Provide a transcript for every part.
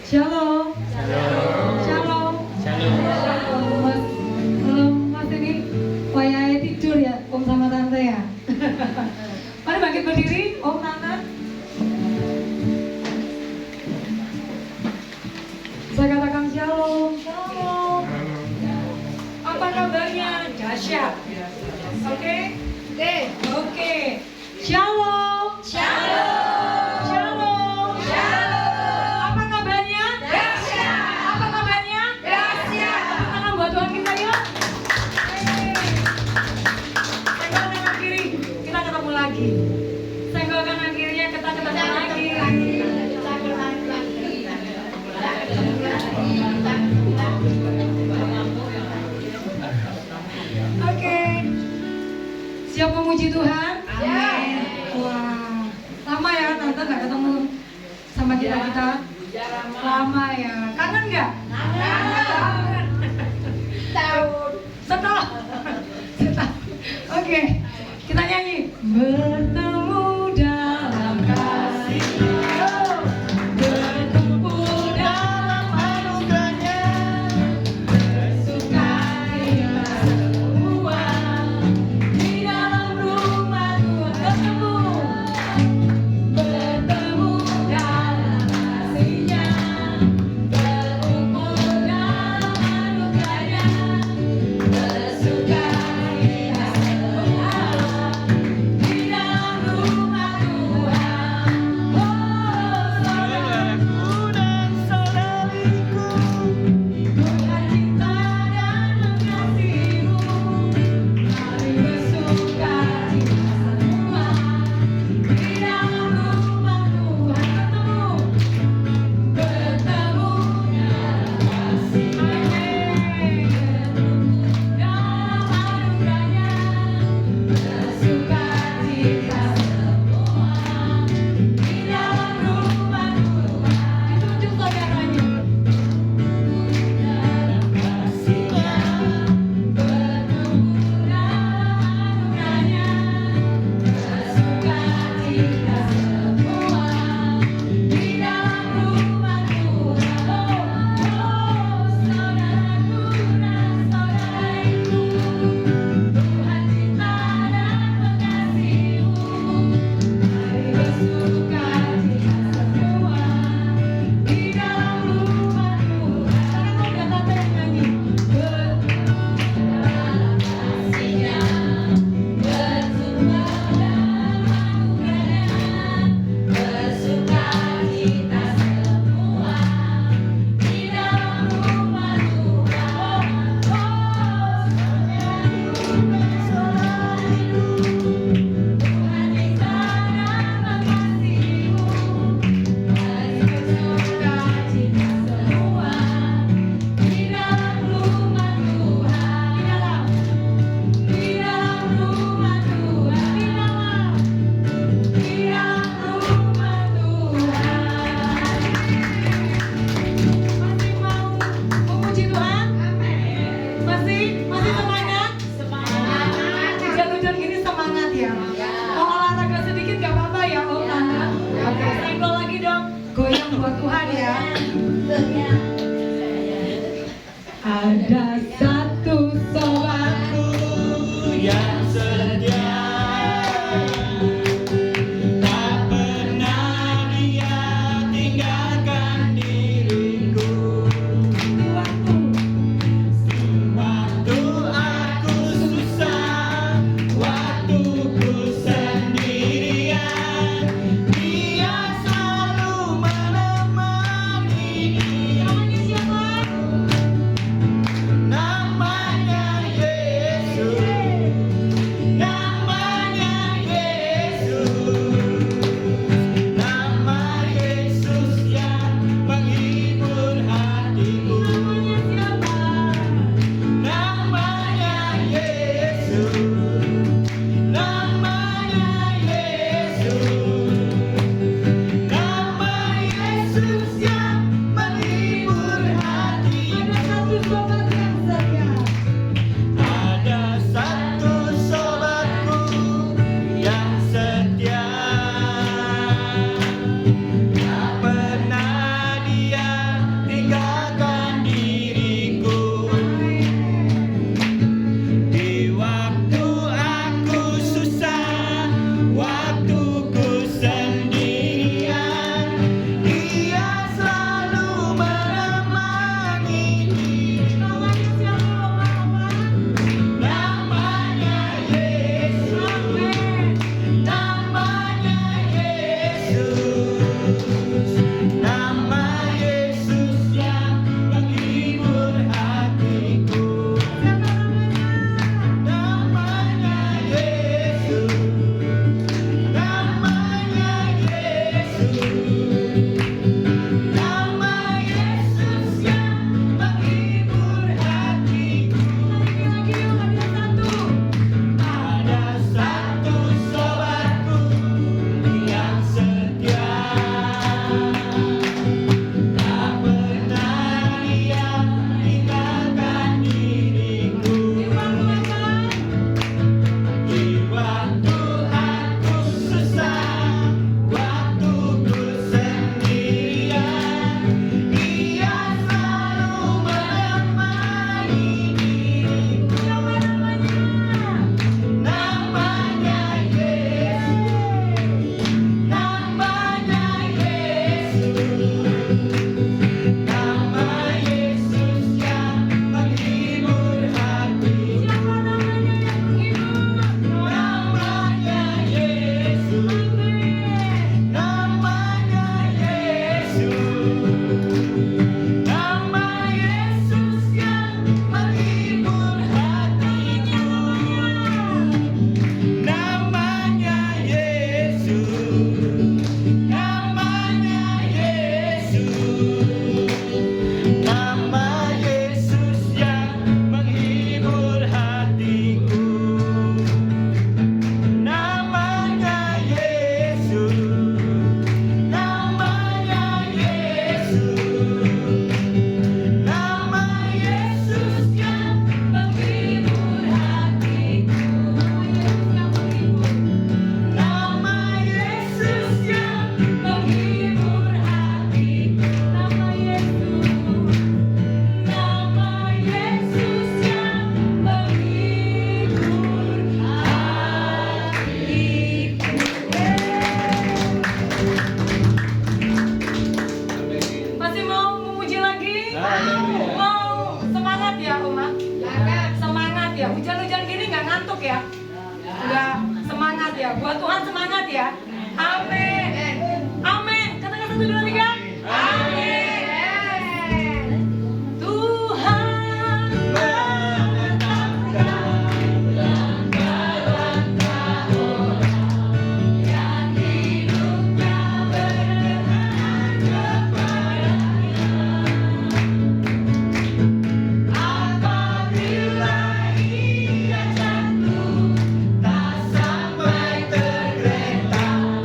Shalom. Shalom. Shalom. Shalom. Mas, Mas ini wayahnya tidur ya, Om sama Tante ya. Mari bangkit berdiri, Om Tante. Saya katakan shalom, shalom. Apa kabarnya? Dahsyat. Oke? Oke. Shalom. Shalom. Shalom. Shalom. Apa kabarnya? Dahsyat. Apa kabarnya? Dahsyat. Tangan buat Tuhan kita yuk. Senggol kanan kiri, kita ketemu lagi. Senggol kanan kirinya kita ketemu lagi. Oke. Siap memuji Tuhan? Amin. Wah, lama ya Tante nggak ketemu sama kita. Lama ya. Kangen nggak? Kangen. Setahun. Setahun. Oke, kita nyanyi. Bertemu dalam kasih. Bertumpu dalam anugerahnya. Bersukacita semua. Di dalam rumah Tuhan bertemu dalam kasih-Nya. Berkumpul dalam hujan-hujan gini nggak ngantuk ya? Nggak, semangat ya. Buat Tuhan semangat ya. Amin. Amin. Katakan 1, 2, 3. Amin. Tuhan menetapkan langkah-langkah orang yang hidupnya berkenan kepadanya. Apabila ia jatuh, tak sampai tergeletak.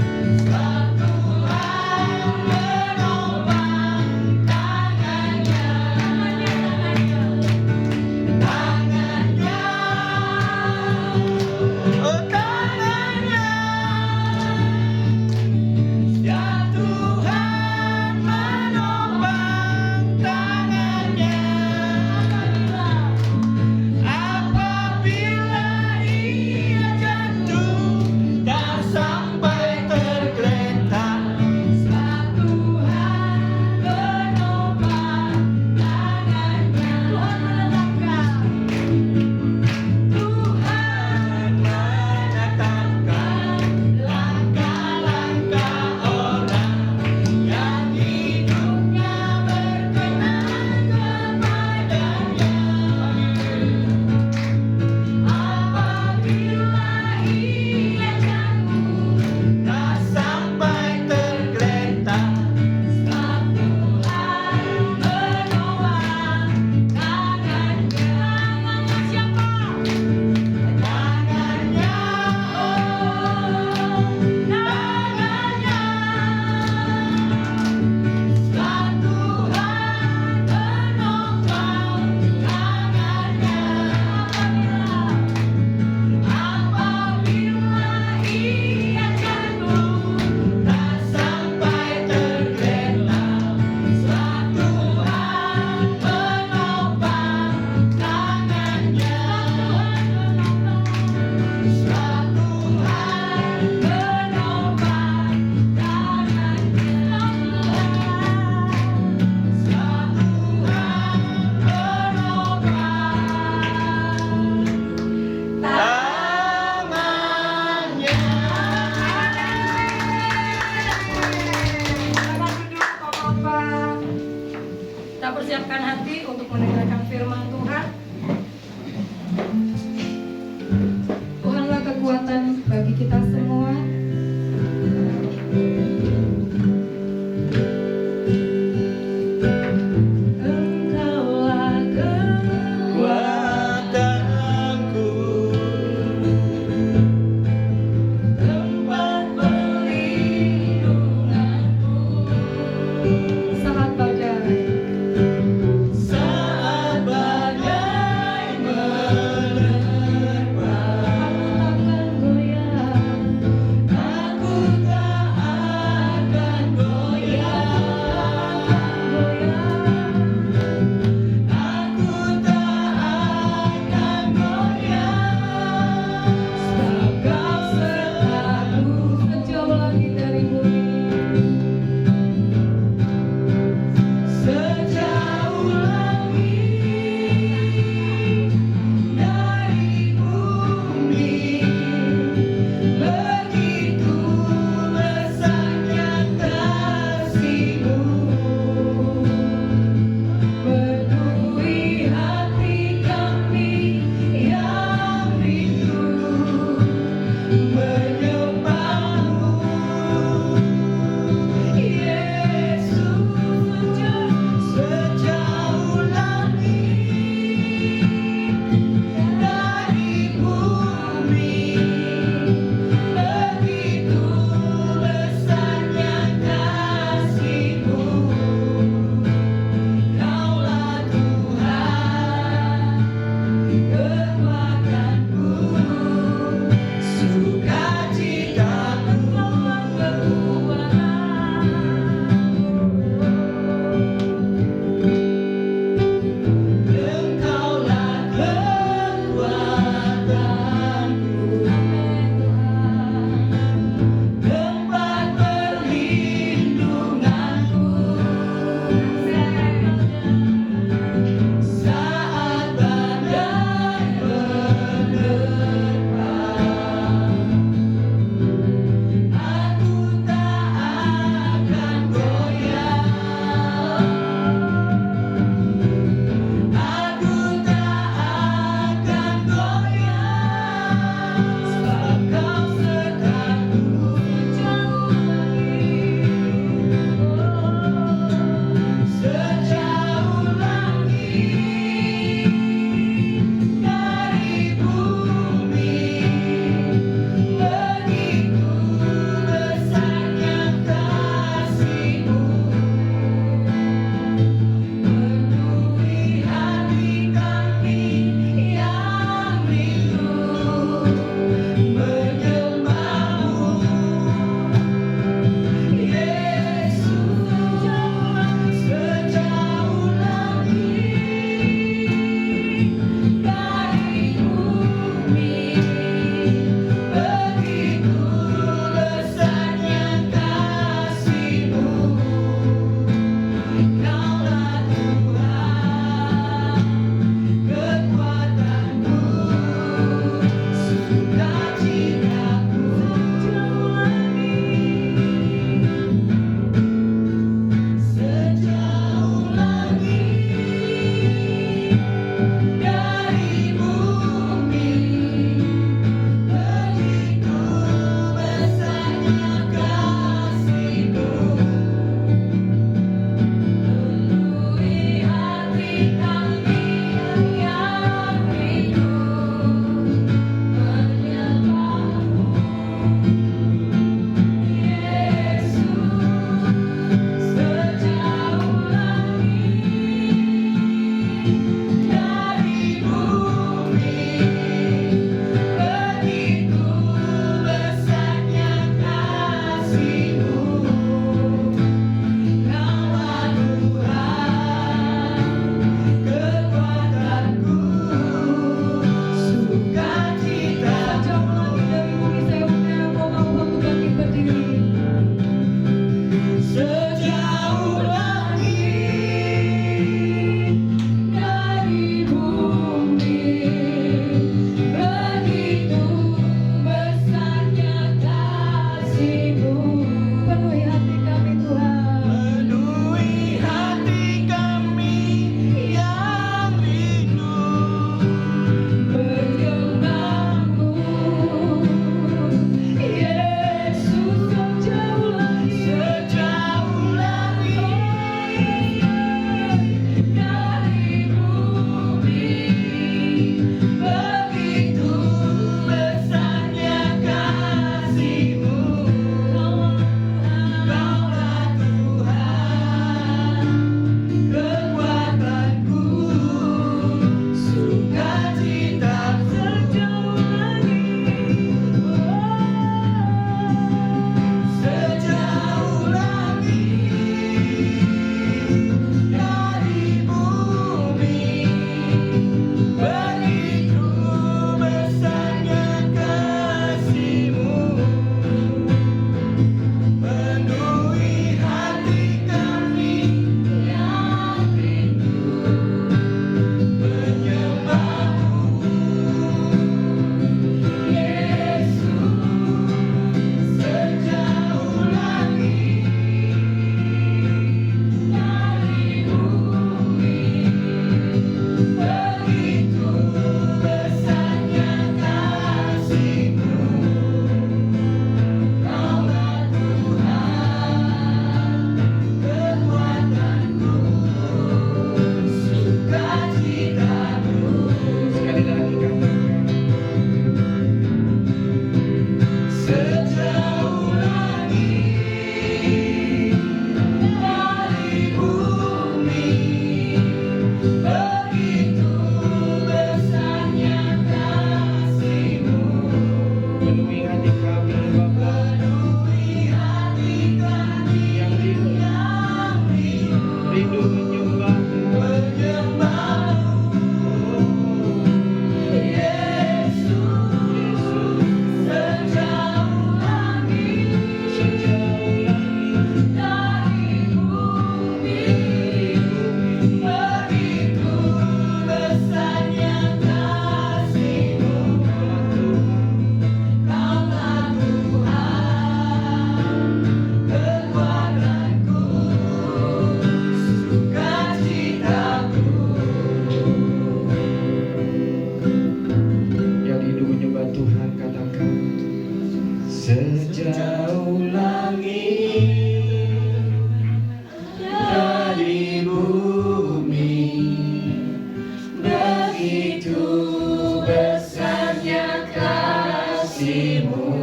kasih-Mu,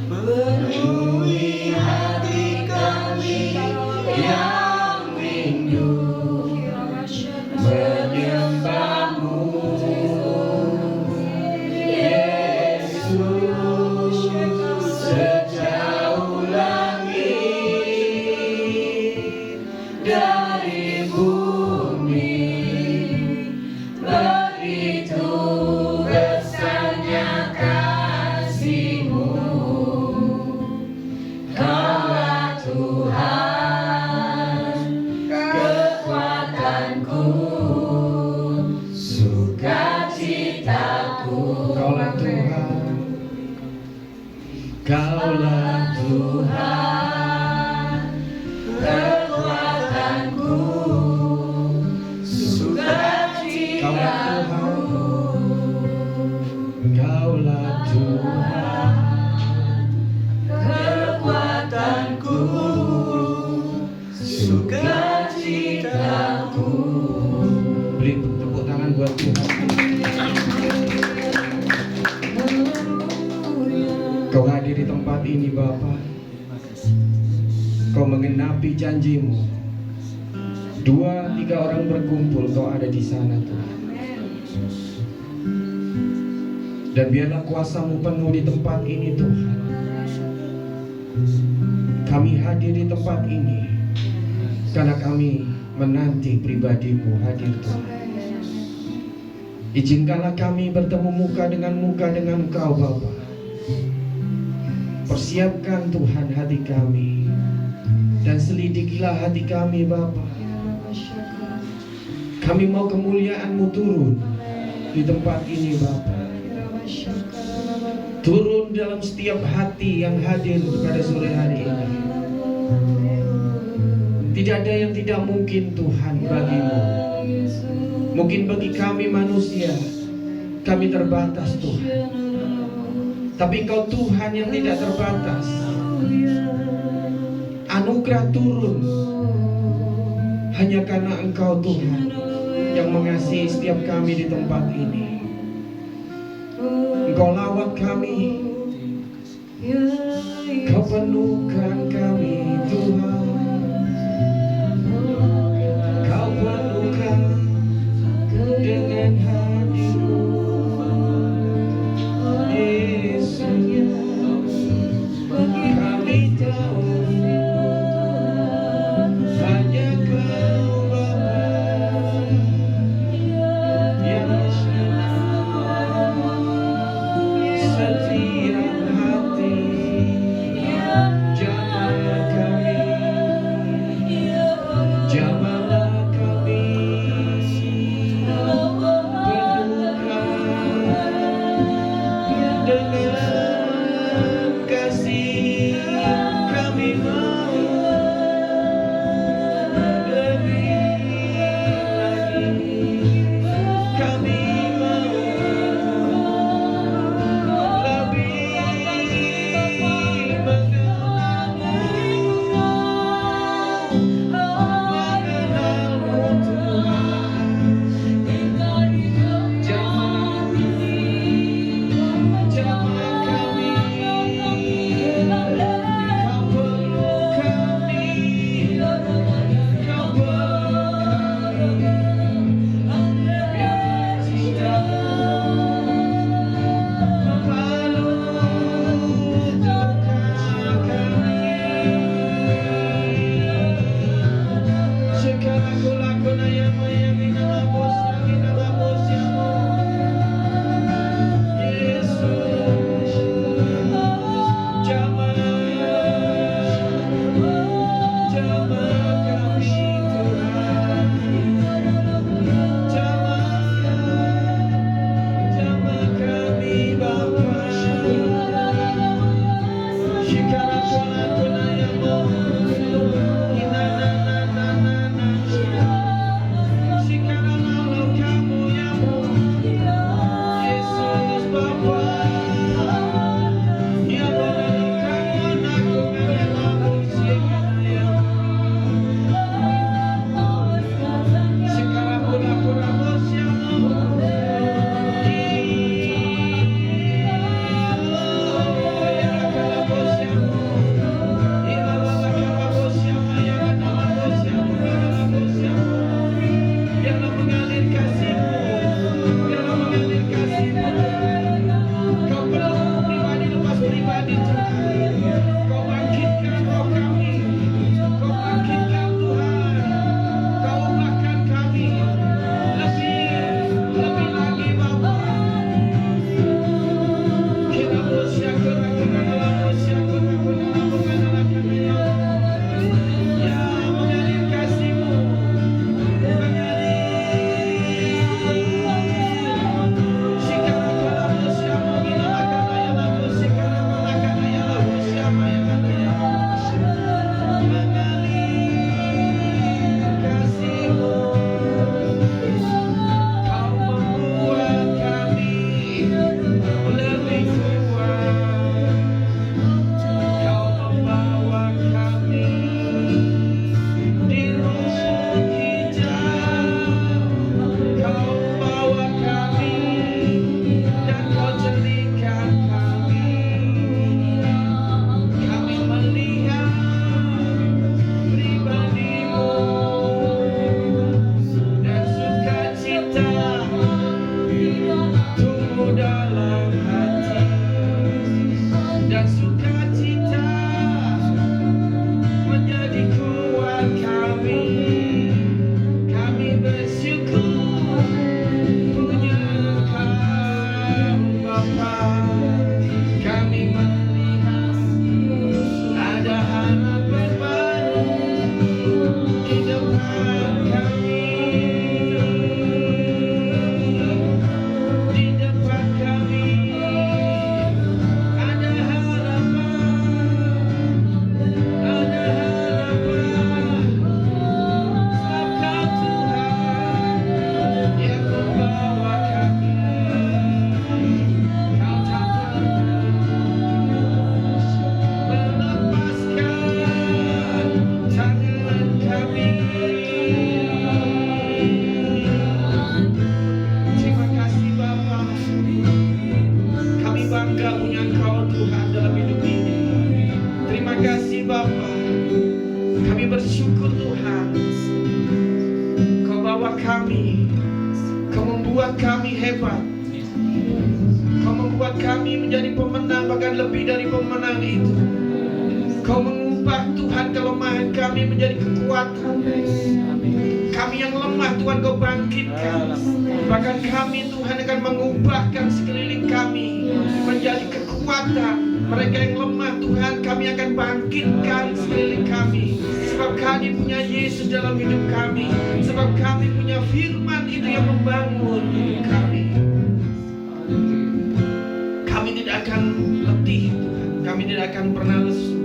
penuhi hati kami yang rindu menyembah-Mu, Yesus, sejauh langit dari bumi, begitu besarnya kasih-Mu. Kaulah Tuhan, kekuatanku, sukacitaku. Kaulah Tuhan, Kaulah Tuhan, kekuatanku, sukacitaku. Kaulah Tuhan, kekuatanku, sukacitaku. Beri tepuk tangan buat Tuhan. Kau hadir di tempat ini Bapa. Kau mengenapi janji-Mu. 2-3 orang berkumpul, Kau ada di sana Tuhan. Dan biarlah kuasa-Mu penuh di tempat ini Tuhan. Kami hadir di tempat ini karena kami menanti pribadi-Mu hadir Tuhan. Izinkanlah kami bertemu muka dengan Engkau Bapa. Persiapkan Tuhan hati kami dan selidikilah hati kami Bapa. Kami mau kemuliaan-Mu turun di tempat ini Bapa. Turun dalam setiap hati yang hadir pada sore hari ini. Tidak ada yang tidak mungkin Tuhan bagi-Mu. Mungkin bagi kami manusia, kami terbatas Tuhan. Tapi Engkau Tuhan yang tidak terbatas. Anugerah turun hanya karena Engkau Tuhan yang mengasihi setiap kami di tempat ini. Engkau lawat kami, Kau penuhkan kami Tuhan. Kau penuhkan dengan hadir-Mu Yesus. Kami tahu hanya Kau Bapa yang setiap hati. Jangan dalam hati dan sukacita menjadi kuat kami. Kami bersyukur punya Engkau Bapa. Kami melihat ada harapan baru di depan kami. Di depan kami ada harapan, ada harapan. Sebab Kau Tuhan yang membawa kami. Kau tak pernah melepaskan tangan kami. Terima kasih Bapa. Kami bangga punya Engkau Tuhan dalam hidup ini. Terima kasih Bapa. Kami bersyukur Tuhan. Kau bawa kami. Kau membuat kami hebat. Kau membuat kami menjadi pemenang, bahkan lebih dari pemenang itu. Kau mengubah Tuhan kelemahan kami menjadi kekuatan. Kami yang lemah Tuhan Kau bangkitkan. Bahkan kami Tuhan akan mengubahkan sekeliling kami menjadi kekuatan. Mereka yang lemah Tuhan kami akan bangkitkan sekeliling kami. Sebab kami punya Yesus dalam hidup kami. Sebab kami punya firman itu yang membangun kami. Kami tidak akan letih Tuhan. Kami tidak akan pernah lesu.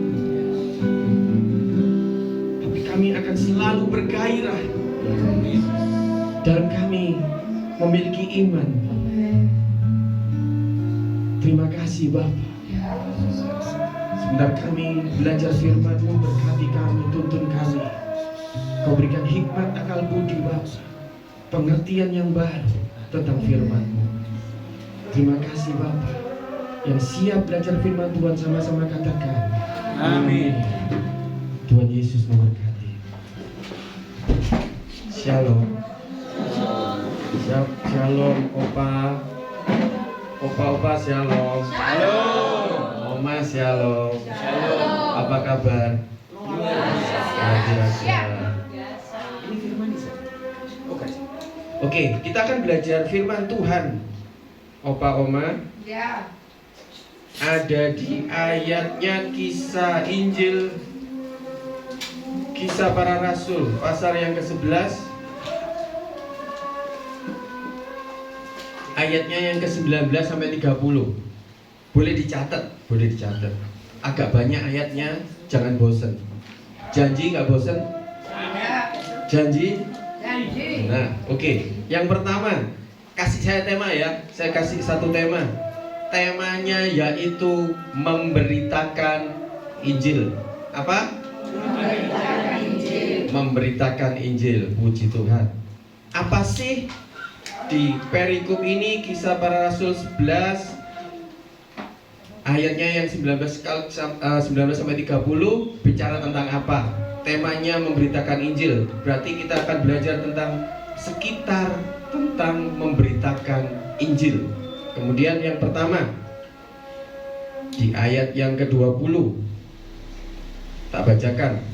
Tapi kami akan selalu bergairah. Dan kami memiliki iman. Terima kasih Bapa. Sebentar kami belajar firman-Mu, berkati kami, tuntun kami. Kau berikan hikmat, akal budi Bapa, pengertian yang baru tentang firman-Mu. Terima kasih Bapa. Yang siap belajar firman Tuhan, sama-sama katakan amin. Tuhan Yesus memberkati. Shalom. Shalom Opa. Opa shalom. Shalom. Oma shalom. Shalom. Apa kabar? Luar biasa. Ini firman Oke, kita akan belajar firman Tuhan. Opa Oma. Ya. Ada di ayatnya Kisah Injil, Kisah Para Rasul, pasal yang ke-11, ayatnya yang ke-19 sampai 30. Boleh dicatat, boleh dicatat. Agak banyak ayatnya, jangan bosen. Janji nggak bosen? Janji? Janji. Nah, oke. Yang pertama, kasih saya tema ya. Saya kasih satu tema. Temanya yaitu memberitakan Injil. Apa? Memberitakan Injil. Memberitakan Injil. Puji Tuhan. Apa sih di perikop ini, Kisah Para Rasul 11 ayatnya yang 19 sampai 30 bicara tentang apa? Temanya memberitakan Injil. Berarti kita akan belajar tentang sekitar tentang memberitakan Injil. Kemudian yang pertama di ayat yang ke-20, tak bacakan.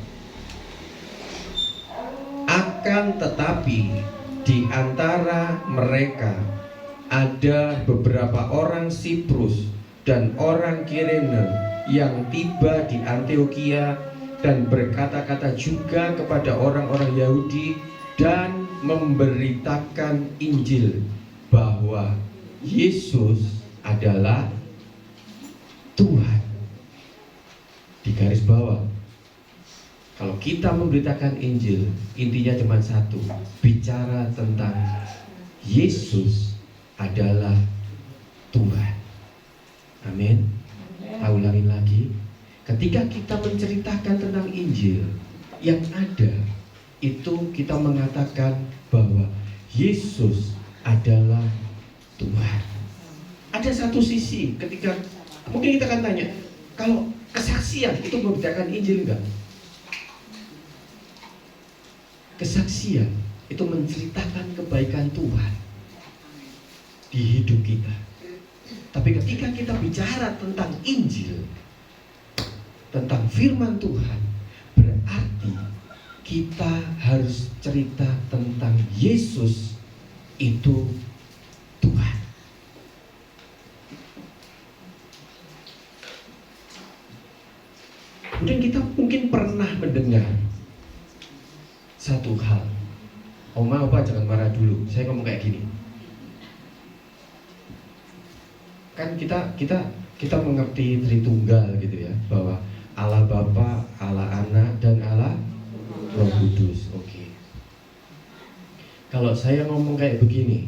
Akan tetapi di antara mereka ada beberapa orang Siprus dan orang Kirene yang tiba di Antiokhia dan berkata-kata juga kepada orang-orang Yahudi dan memberitakan Injil bahwa Yesus adalah Tuhan. Di garis bawah, kalau kita memberitakan Injil, intinya cuma satu, bicara tentang Yesus adalah Tuhan. Amin. Kita ulangi lagi. Ketika kita menceritakan tentang Injil, yang ada itu kita mengatakan bahwa Yesus adalah Tuhan. Ada satu sisi ketika mungkin kita akan tanya, kalau kesaksian itu memberitakan Injil enggak? Kesaksian itu menceritakan kebaikan Tuhan di hidup kita. Tapi ketika kita bicara tentang Injil, tentang firman Tuhan, berarti kita harus cerita tentang Yesus itu Tuhan. Kemudian kita mungkin pernah mendengar satu hal. Oma, opa jangan marah dulu. Saya ngomong kayak gini. Kan kita mengerti Tritunggal gitu ya, bahwa Allah Bapa, Allah Anak, dan Allah Roh Kudus. Oke. Kalau saya ngomong kayak begini,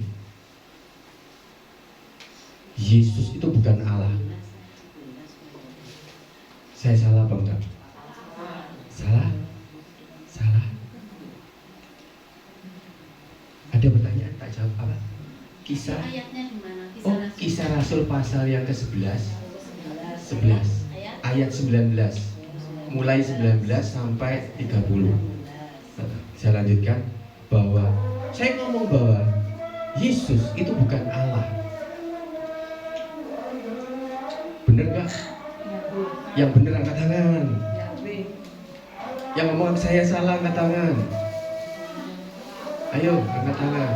Yesus itu bukan Allah. Saya salah apa enggak? Salah? Salah? Ada pertanyaan, tak jawab apa? Kisah? Ayatnya di mana? Oh, Kisah Rasul pasal yang ke-11 ayat 19, mulai 19 sampai 30. Saya lanjutkan bahwa saya ngomong bahwa Yesus itu bukan Allah. Bener gak? Yang bener angkat tangan. Yang ngomong saya salah angkat tangan. Ayo angkat tangan.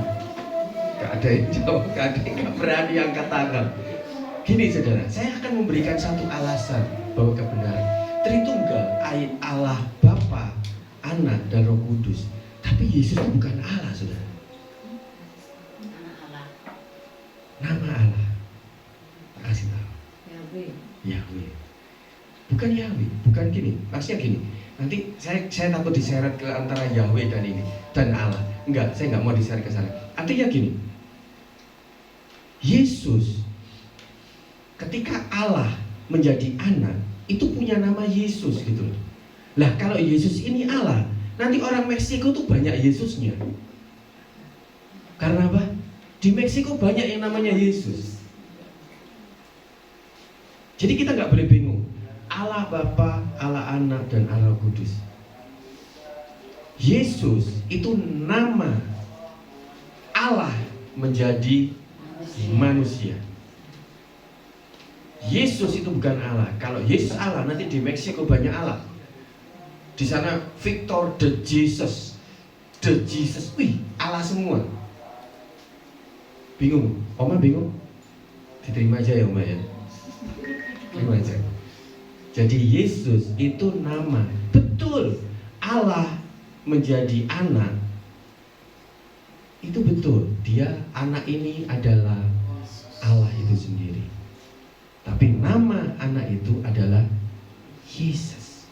Gak ada yang jawab, gak ada yang gak berani angkat tangan. Gini saudara, saya akan memberikan satu alasan bahwa kebenaran Tritunggal, Allah Bapa, Anak, dan Roh Kudus. Tapi Yesus itu bukan Allah, saudara. Nama Allah. Tak kasih tahu. Yahweh. Bukan Yahweh, bukan gini. Maksudnya gini. Nanti saya takut diseret ke antara Yahweh dan ini dan Allah. Enggak, saya nggak mau diseret ke sana. Artinya gini. Yesus ketika Allah menjadi anak itu punya nama Yesus gitu loh. Lah kalau Yesus ini Allah, nanti orang Meksiko tuh banyak Yesusnya. Karena apa? Di Meksiko banyak yang namanya Yesus. Jadi kita nggak boleh bingung. Allah Bapa, Allah Anak, dan Allah Kudus. Yesus itu nama Allah menjadi manusia. Yesus itu bukan Allah. Kalau Yesus Allah, nanti di Meksiko banyak Allah. Di sana Victor the Jesus. Wih, Allah semua. Bingung? Oma bingung? Diterima aja ya Oma ya. Terima aja. Jadi Yesus itu nama. Betul. Allah menjadi anak. Itu betul. Dia anak ini adalah Allah itu sendiri. Tapi nama anak itu adalah Yesus.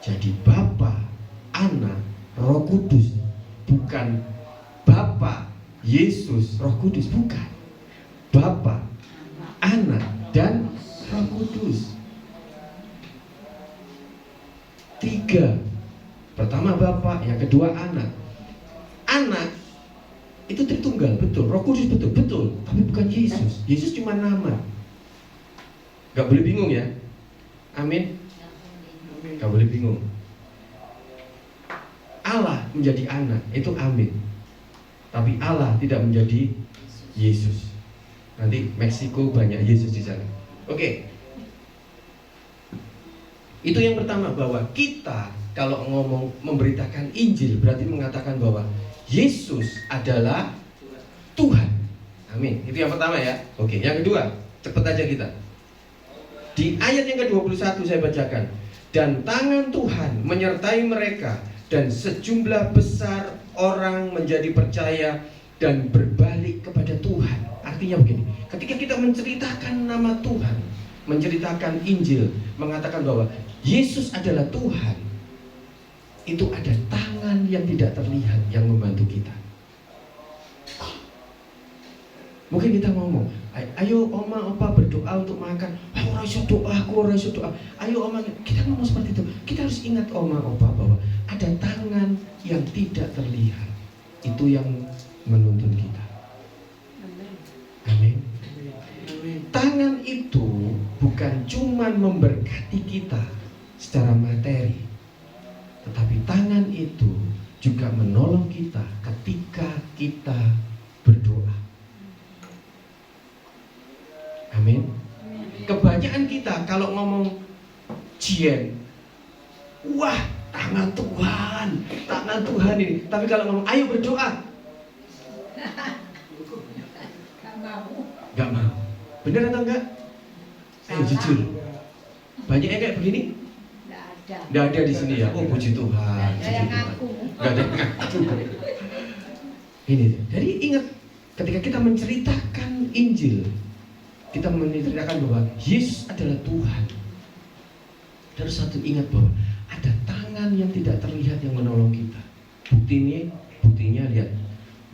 Jadi Bapa, Anak, Roh Kudus. Bukan Bapa, Yesus, Roh Kudus. Bukan. Bapa, Anak, dan Roh Kudus. 3. Pertama Bapa, yang kedua Anak. Anak itu Tritunggal, betul. Roh Kudus betul. Tapi bukan Yesus. Yesus cuma nama. Gak boleh bingung ya. Amin. Gak boleh bingung. Allah menjadi anak, itu amin. Tapi Allah tidak menjadi Yesus. Nanti Meksiko banyak Yesus di sana. Oke. Itu yang pertama, bahwa kita kalau ngomong memberitakan Injil berarti mengatakan bahwa Yesus adalah Tuhan. Amin. Itu yang pertama ya. Oke, yang kedua, cepet aja kita. Di ayat yang ke-21 saya bacakan. Dan tangan Tuhan menyertai mereka, dan sejumlah besar orang menjadi percaya dan berbalik kepada Tuhan. Artinya begini, ketika kita menceritakan nama Tuhan, menceritakan Injil, mengatakan bahwa Yesus adalah Tuhan, itu ada tangan yang tidak terlihat yang membantu kita. Mungkin kita ngomong, ayo oma opa berdoa untuk makan. Aku ora iso doa. Ayo oma, kita ngomong seperti itu. Kita harus ingat oma opa bahwa ada tangan yang tidak terlihat. Itu yang menuntun kita. Amin. Tangan itu bukan cuma memberkati kita secara materi, tetapi tangan itu juga menolong kita ketika kita berdoa. Amin. Kebanyakan kita kalau ngomong Jien, wah tangan Tuhan ini. Tapi kalau ngomong ayo berdoa, nggak mau. Bener atau enggak? Ayo jujur. Banyak yang kayak begini? Nggak ada di sini ya. Oh puji Tuhan. Nggak ada yang ngaku. Ini. Jadi ingat, ketika kita menceritakan Injil, kita menceritakan bahwa Yesus adalah Tuhan. Harus satu ingat bahwa ada tangan yang tidak terlihat yang menolong kita. Buktinya lihat,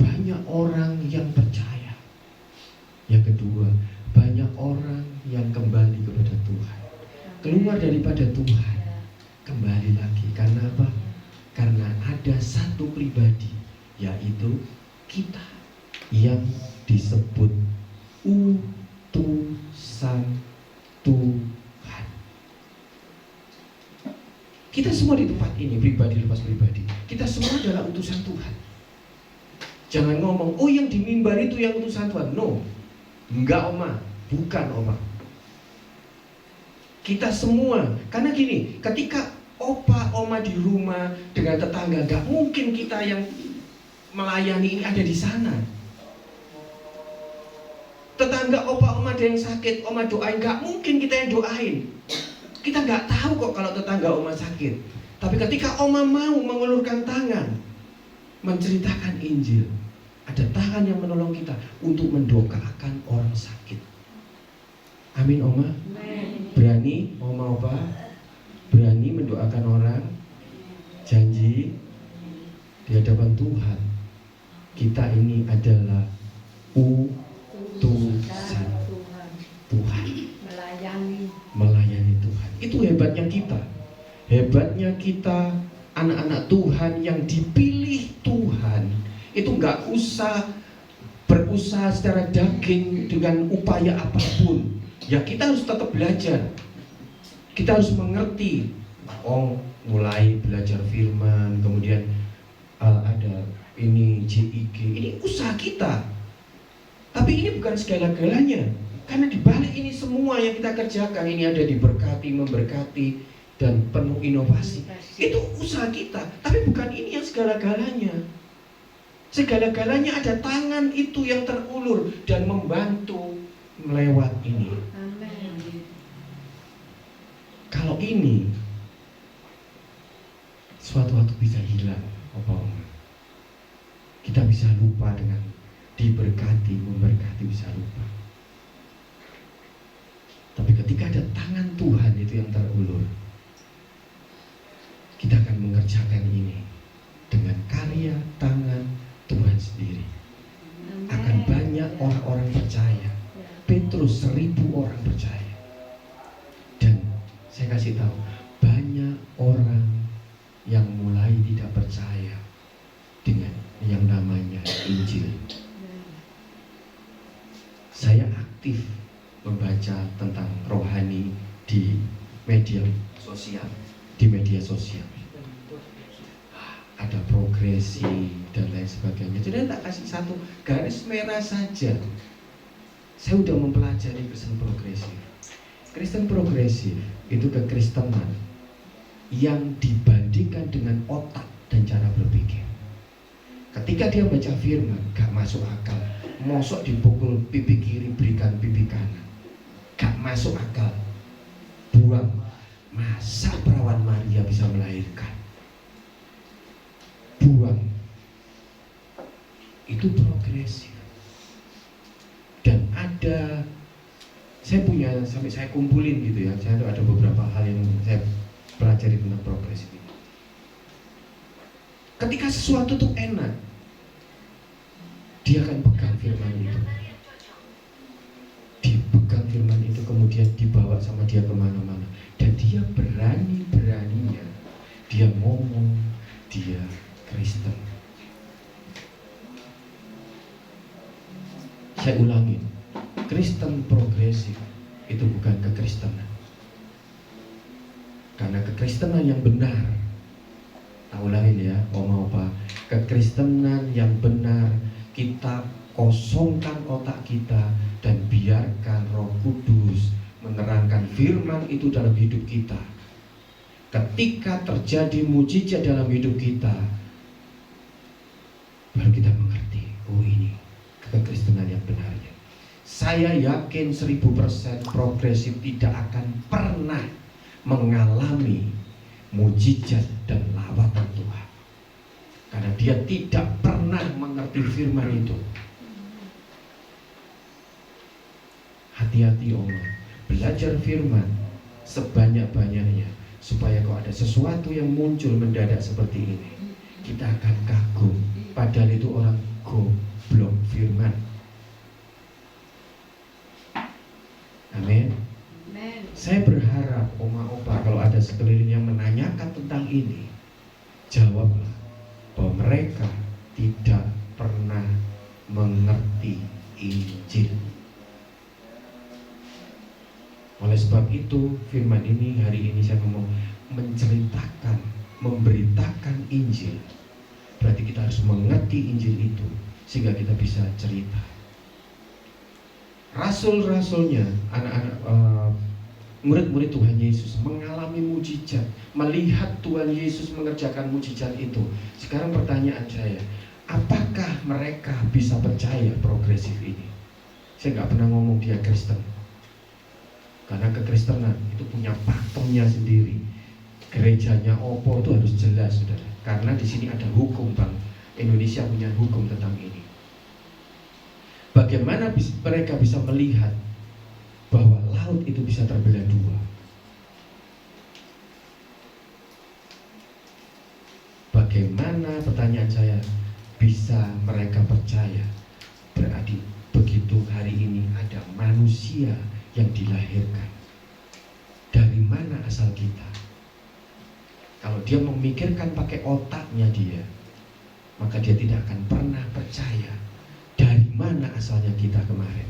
banyak orang yang percaya. Yang kedua, banyak orang yang kembali kepada Tuhan. Keluar daripada Tuhan, kembali lagi. Karena apa? Karena ada satu pribadi, yaitu kita, yang disebut utusan Tuhan. Kita semua di tempat ini, pribadi lepas pribadi, kita semua adalah utusan Tuhan. Jangan ngomong, oh yang di mimbar itu yang utusan Tuhan. No, enggak Oma, bukan Oma. Kita semua, karena gini, ketika opa oma di rumah dengan tetangga, enggak mungkin kita yang melayani ini ada di sana. Tetangga opa oma ada yang sakit, oma doain, enggak mungkin kita yang doain. Kita enggak tahu kok kalau tetangga oma sakit. Tapi ketika oma mau mengulurkan tangan, menceritakan Injil, ada tangan yang menolong kita untuk mendoakan orang sakit. Amin Oma. Berani Oma apa? Berani mendoakan orang. Janji di hadapan Tuhan, kita ini adalah utusan Tuhan, melayani Tuhan. Itu hebatnya kita. Hebatnya kita anak-anak Tuhan yang dipilih Tuhan. Itu nggak usah berusaha secara daging dengan upaya apapun. Ya kita harus tetap belajar. Kita harus mengerti. Oh, mulai belajar firman, kemudian ada ini JIG. Ini usaha kita. Tapi ini bukan segala-galanya. Karena di balik ini semua yang kita kerjakan, ini ada diberkati, memberkati, dan penuh inovasi. Itu usaha kita. Tapi bukan ini yang segala-galanya. Segala-galanya ada tangan itu yang terulur dan membantu melewat ini. Kalau ini suatu waktu bisa hilang, kita bisa lupa dengan diberkati, memberkati, bisa lupa. Tapi ketika ada tangan Tuhan itu yang terulur, kita akan mengerjakan ini dengan karya tangan Tuhan sendiri. Akan banyak orang-orang percaya. Petrus 1.000 orang percaya. Dan saya kasih tahu, banyak orang yang mulai tidak percaya dengan yang namanya Injil. Saya aktif membaca tentang rohani di media sosial. Ada progresi dan lain sebagainya. Jadi tak kasih satu garis merah saja. Saya sudah mempelajari Kristen progresif. Kristen progresif itu kekristenan yang dibandingkan dengan otak dan cara berpikir. Ketika dia baca firman, gak masuk akal. Mosok dipukul pipi kiri, berikan pipi kanan. Gak masuk akal. Buang. Masa perawan Maria bisa melahirkan? Buang. Itu progresif. Dan ada, saya punya, sampai saya kumpulin gitu ya, saya ada beberapa hal yang saya pelajari tentang progresif ini. Ketika sesuatu tuh enak, dia akan pegang firman itu. Dipegang firman itu, kemudian dibawa sama dia kemana-mana. Dan dia berani-beraninya dia ngomong, dia Kristen. Saya ulangi, Kristen progresif itu bukan kekristenan. Karena kekristenan yang benar, tak ulangin ya, apa, kekristenan yang benar, kita kosongkan otak kita dan biarkan Roh Kudus firman itu dalam hidup kita, ketika terjadi mujizat dalam hidup kita, baru kita mengerti, oh ini kekristenan yang benarnya. Saya yakin 1000% progresif tidak akan pernah mengalami mujizat dan lawatan Tuhan, karena dia tidak pernah mengerti firman itu. Hati-hati Oma, belajar firman sebanyak-banyaknya, supaya kalau ada sesuatu yang muncul mendadak seperti ini, kita akan kagum, padahal itu orang goblok firman. Amin. Saya berharap Oma Opa kalau ada sekeliling yang menanyakan tentang ini, jawablah bahwa mereka tidak pernah mengerti Injil. Oleh sebab itu firman ini hari ini saya ngomong menceritakan, memberitakan Injil. Berarti kita harus mengerti Injil itu sehingga kita bisa cerita. Rasul-rasulnya, anak-anak murid-murid Tuhan Yesus mengalami mujizat, melihat Tuhan Yesus mengerjakan mujizat itu. Sekarang pertanyaan saya, apakah mereka bisa percaya progresif ini? Saya nggak pernah ngomong dia Kristen, karena kekristenan itu punya pakemnya sendiri. Gerejanya opo itu harus jelas, saudara. Karena di sini ada hukum, Bang. Indonesia punya hukum tentang ini. Bagaimana mereka bisa melihat bahwa laut itu bisa terbelah dua? Bagaimana, pertanyaan saya, bisa mereka percaya? Berarti begitu hari ini ada manusia yang dilahirkan. Dari mana asal kita? Kalau dia memikirkan pakai otaknya dia, maka dia tidak akan pernah percaya dari mana asalnya kita kemarin.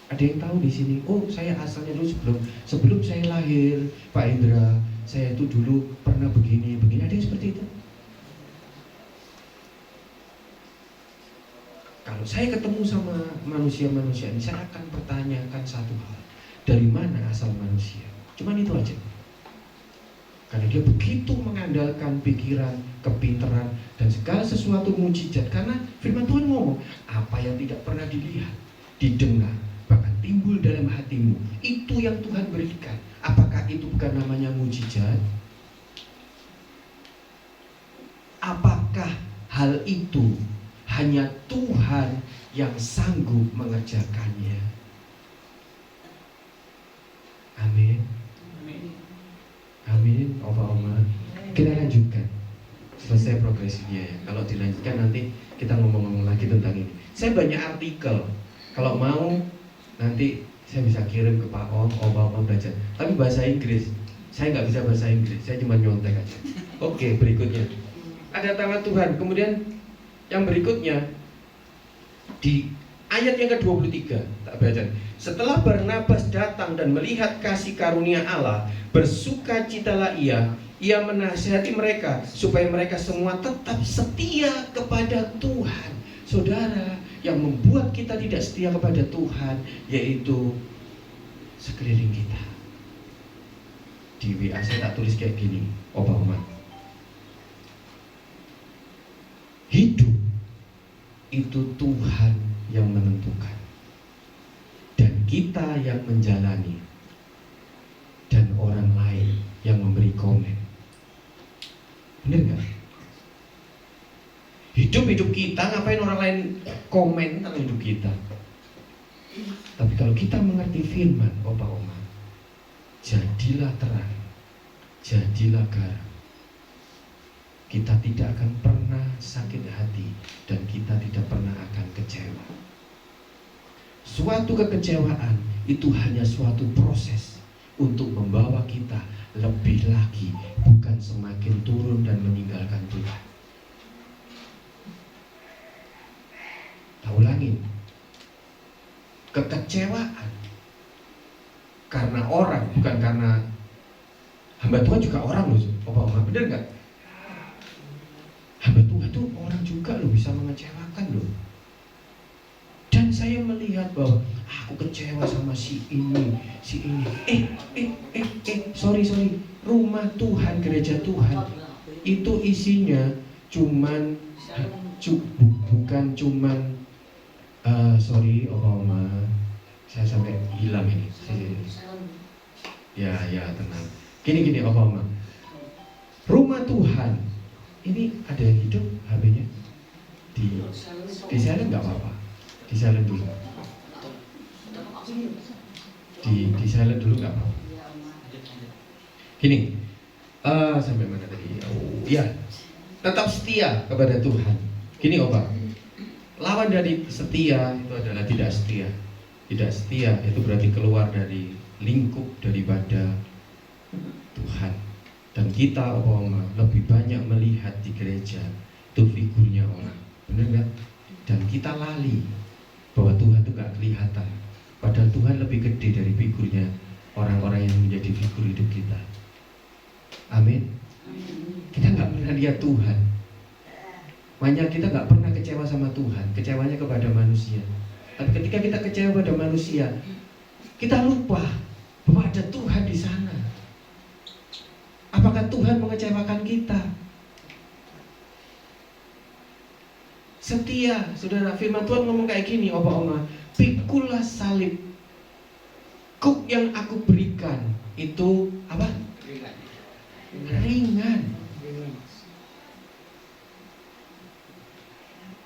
Ada yang tahu di sini? Oh, saya asalnya dulu sebelum saya lahir, Pak Indra, saya itu dulu pernah begini. Ada yang seperti itu? Kalau saya ketemu sama manusia-manusia ini, saya akan pertanyakan satu hal. Dari mana asal manusia? Cuman itu aja. Karena dia begitu mengandalkan pikiran, kepintaran, dan segala sesuatu mujizat. Karena firman Tuhan ngomong, apa yang tidak pernah dilihat, didengar, bahkan timbul dalam hatimu, itu yang Tuhan berikan. Apakah itu bukan namanya mujizat? Apakah hal itu hanya Tuhan yang sanggup mengerjakannya? Amin. Amin. Oma. Kita lanjutkan. Selesai progresifnya ya. Kalau dilanjutkan nanti kita ngomong-ngomong lagi tentang ini. Saya banyak artikel. Kalau mau nanti saya bisa kirim ke Pak Oma belajar. Tapi bahasa Inggris. Saya nggak bisa bahasa Inggris. Saya cuma nyontek aja. Oke, berikutnya. Ada tangan Tuhan. Kemudian yang berikutnya di ayat yang ke-23, tak baca. Setelah Barnabas datang dan melihat kasih karunia Allah, bersukacitalah ia menasihati mereka supaya mereka semua tetap setia kepada Tuhan. Saudara, yang membuat kita tidak setia kepada Tuhan yaitu sekeliling kita. Di WA saya tak tulis kayak gini, Oma. Hidup itu Tuhan yang menentukan, dan kita yang menjalani, dan orang lain yang memberi komen. Benar gak? Hidup kita, ngapain orang lain komen tentang hidup kita? Tapi kalau kita mengerti firman, Oma, jadilah terang, jadilah garam. Kita tidak akan pernah sakit hati, dan kita tidak pernah akan kecewa. Suatu kekecewaan itu hanya suatu proses untuk membawa kita lebih lagi, bukan semakin turun dan meninggalkan Tuhan. Tak ulangin. Kekecewaan karena orang, bukan karena hamba Tuhan juga orang loh, Oma, bener nggak? Hamba Tuhan itu orang juga loh, bisa mengecewakan loh. Dan saya melihat bahwa aku aku kecewa sama si ini. Sorry. Rumah Tuhan, gereja Tuhan itu isinya cuman bukan cuman sorry Oma, saya sampai hilang ini. Ya tenang. Gini Oma. Rumah Tuhan ini ada yang hidup HP-nya di silent nggak apa-apa, di silent dulu. Di silent dulu nggak apa-apa. Gini, sampai mana tadi? Ya, tetap setia kepada Tuhan. Gini Opa, lawan dari setia itu adalah tidak setia. Tidak setia itu berarti keluar dari lingkup daripada Tuhan. Dan kita Oma lebih banyak melihat di gereja itu figurnya orang, benar nggak? Dan kita lali bahwa Tuhan itu nggak kelihatan. Padahal Tuhan lebih gede dari figurnya orang-orang yang menjadi figur hidup kita. Amin. Kita nggak pernah lihat Tuhan. Makanya kita nggak pernah kecewa sama Tuhan. Kecewanya kepada manusia. Tapi ketika kita kecewa pada manusia, kita lupa bahwa ada Tuhan di sana. Apakah Tuhan mengecewakan kita? Setia, saudara. Firman Tuhan ngomong kayak gini, Oma, pikulah salib. Kuk yang aku berikan itu apa? Ringan.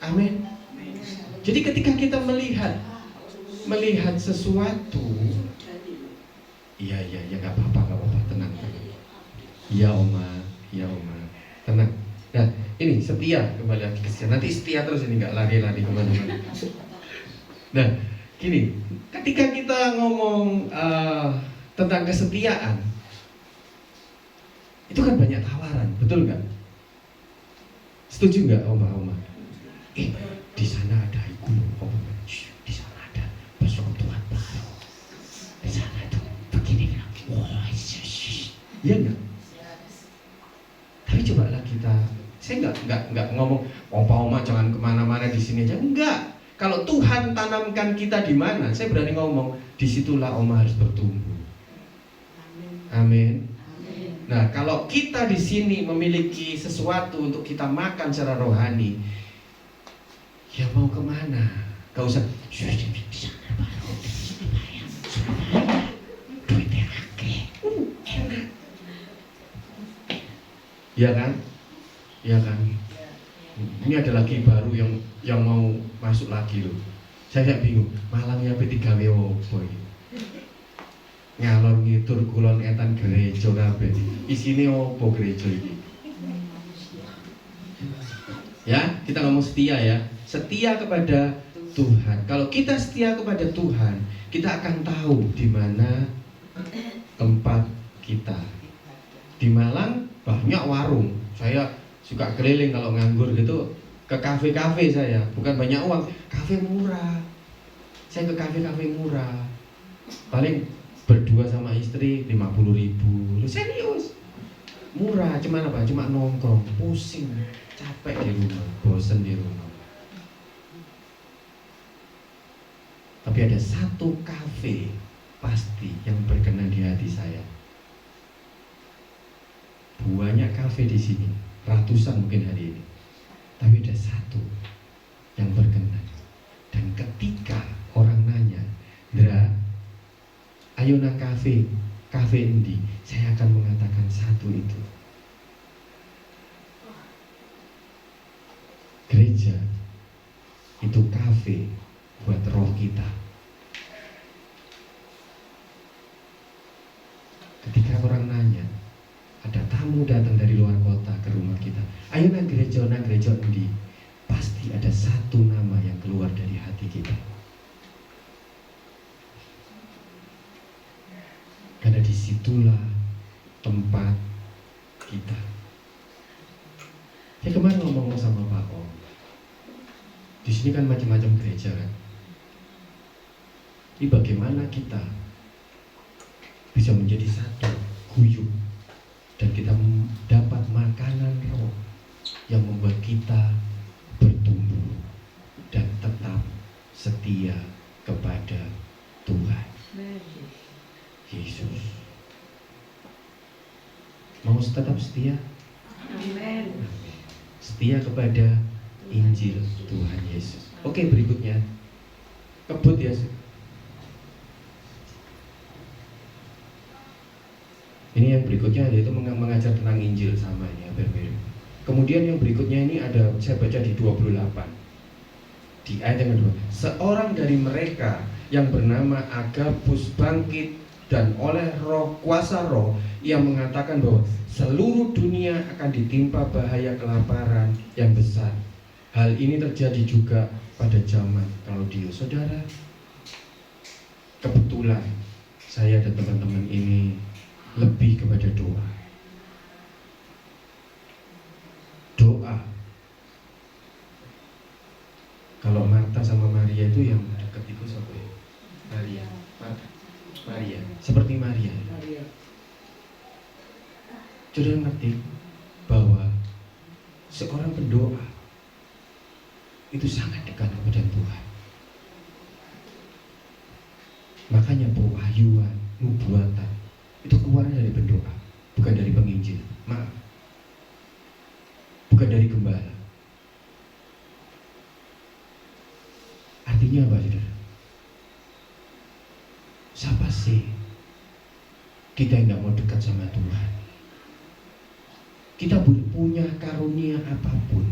Amin. Jadi ketika kita melihat sesuatu, iya nggak apa-apa, tenang. Iya Oma, tenang. Nah ini setia, kembali lagi ke sini. Nanti setia terus ini, nggak lari-lari kemana-mana. Nah gini, ketika kita ngomong tentang kesetiaan, itu kan banyak tawaran, betul nggak? Setuju nggak Oma? Di sana ada iku, di sana ada besok Tuhan baru, di sana itu begini, wah, iya nggak? Tapi cobalah saya nggak ngomong, Oma jangan kemana-mana di sini aja, enggak. Kalau Tuhan tanamkan kita di mana, saya berani ngomong, disitulah Oma harus bertumbuh. Amin. Nah, kalau kita di sini memiliki sesuatu untuk kita makan secara rohani, ya mau kemana? Gak usah di sana baru duitnya enak. Ya kan? Ini ada lagi baru yang mau masuk lagi loh. Saya bingung, Malangnya P3W opo iki? Ngalor ngidur kulon etan gereja kabeh. Isine opo gereja iki? Ya, kita ngomong setia ya. Setia kepada Tuhan. Kalau kita setia kepada Tuhan, kita akan tahu di mana tempat kita. Di Malang banyak warung. Saya suka keliling kalau nganggur gitu ke kafe-kafe saya. Bukan banyak uang, kafe murah. Saya ke kafe-kafe murah. Paling berdua sama istri 50.000. Lu serius? Murah, cuma apa? Cuma nongkrong, pusing, capek di rumah, bosen di rumah. Tapi ada satu kafe pasti yang berkenan di hati saya. Banyak kafe di sini, ratusan mungkin hari ini. Tapi ada satu yang berkenan. Dan ketika orang nanya, Dra, ayo nang kafe endi? Saya akan mengatakan satu itu. Gereja itu kafe buat roh kita. Ketika orang nanya, ada tamu datang dari luar kota ke rumah kita, ayo nang gereja endi? Pasti ada satu nama yang keluar dari hati kita. Karena disitulah tempat kita. Saya kemarin ngomong sama Pak Om. Di sini kan macam-macam gereja kan. Ini bagaimana kita bisa menjadi satu, guyup, dan kita dapat makanan roh yang membuat kita bertumbuh dan tetap setia kepada Tuhan Yesus. Mau tetap setia? Amin. Setia kepada Injil Tuhan Yesus. Oke, berikutnya kebut ya. Ini yang berikutnya yaitu mengajar tentang Injil, sama ini hampir mirip. Kemudian yang berikutnya ini ada, saya baca di 28 di ayat yang kedua. Seorang dari mereka yang bernama Agabus bangkit dan oleh roh kuasa roh ia mengatakan bahwa seluruh dunia akan ditimpa bahaya kelaparan yang besar. Hal ini terjadi juga pada zaman Klaudius. Saudara, kebetulan saya dan teman-teman ini lebih kepada doa. Doa. Kalau Marta sama Maria itu yang dekat itu siapa ya? Maria. Maria. Seperti Maria. Saudara ngerti bahwa seorang pendoa itu sangat dekat kepada Tuhan. Makanya pewahyuan, nubuatan itu keluar dari pendoa, bukan dari penginjil. Maaf, bukan dari gembala. Artinya apa, saudara? Siapa sih kita yang gak mau dekat sama Tuhan? Kita punya karunia apapun,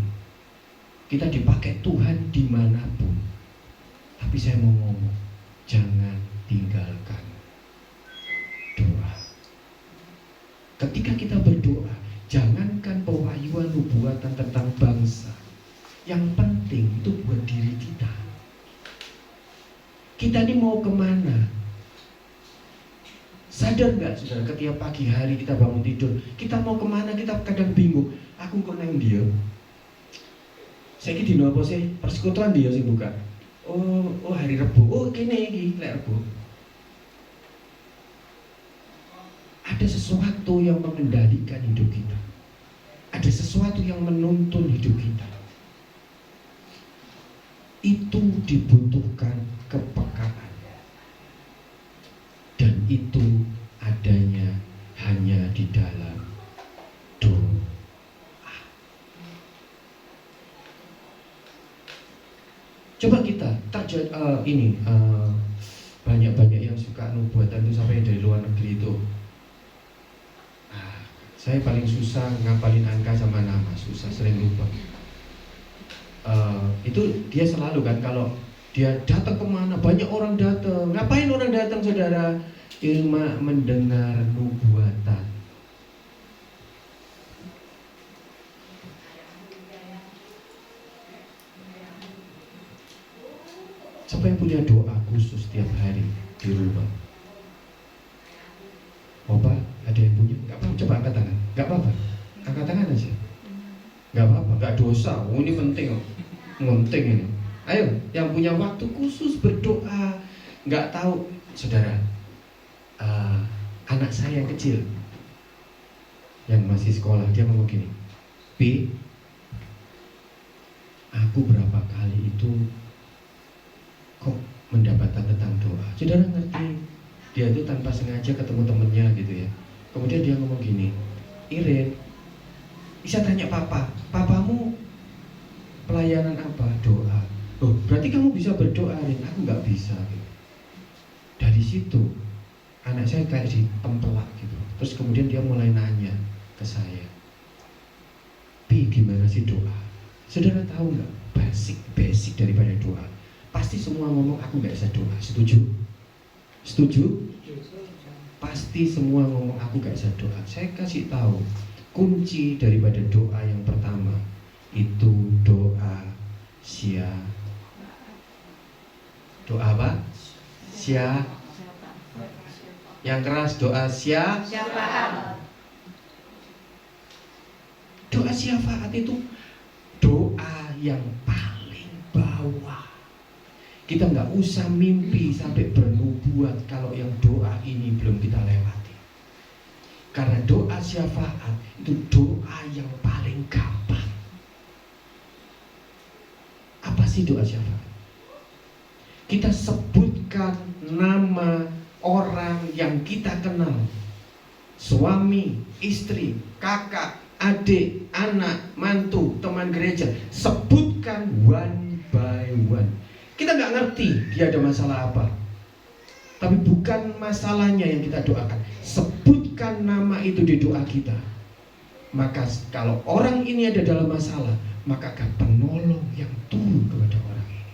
kita dipakai Tuhan dimanapun. Tapi saya mau ngomong, jangan tinggalkan doa. Ketika kita berdoa, jangankan pewahyuan nubuatan tentang bangsa, yang penting itu buat diri kita. Kita ini mau kemana? Sadar nggak, saudara, ketika pagi hari kita bangun tidur, kita mau kemana? Kita kadang bingung. Aku kok nang dia? Saya di apa sih? Persekutuan dia sih buka. Oh hari Rebo. Oh kene iki lek Rebo. Ada sesuatu yang mengendalikan hidup kita. Ada sesuatu yang menuntun hidup kita. Itu dibutuhkan kepekaan. Dan itu adanya hanya di dalam doa. Coba kita banyak-banyak yang suka nubuatan itu sampai dari luar negeri itu. Saya paling susah ngapalin angka sama nama, susah, sering lupa. Itu dia selalu kan kalau dia datang kemana, banyak orang datang. Ngapain orang datang, saudara? Cuma mendengar nubuatan. Siapa yang punya doa khusus tiap hari di rumah? Bapak, ada yang punya? Gak apa-apa, coba angkat tangan. Gak apa-apa, angkat tangan aja. Gak apa-apa, gak dosa. Oh ini penting, penting ini. Ayo, yang punya waktu khusus berdoa. Gak tahu, saudara, anak saya yang kecil yang masih sekolah, dia ngomong gini, Pi, aku berapa kali itu kok mendapatkan tentang doa. Saudara ngerti, dia itu tanpa sengaja ketemu temennya gitu ya. Kemudian dia ngomong gini, Iren, bisa tanya papa, papamu pelayanan apa? Doa. Oh, berarti kamu bisa berdoa, Ren. Aku nggak bisa gitu. Dari situ anak saya kayak ditempelak gitu. Terus kemudian dia mulai nanya ke saya, Pi, gimana sih doa? Saudara tahu nggak basic daripada doa? Pasti semua ngomong aku nggak bisa doa. Setuju? Setuju? Pasti semua ngomong aku nggak bisa doa. Saya kasih tahu kunci daripada doa yang pertama itu doa doa apa? Yang keras, doa Syafaat. Doa syafaat itu doa yang paling bawah. Kita nggak usah mimpi sampai bernubuat kalau yang doa ini belum kita lewati. Karena doa syafaat itu doa yang paling gampang. Apa sih doa syafaat? Kita sebutkan nama orang yang kita kenal. Suami, istri, kakak, adik, anak, mantu, teman gereja. Sebutkan one by one. Kita nggak ngerti dia ada masalah apa, tapi bukan masalahnya yang kita doakan. Sebutkan nama itu di doa kita. Maka kalau orang ini ada dalam masalah, maka akan penolong yang turun kepada orang ini.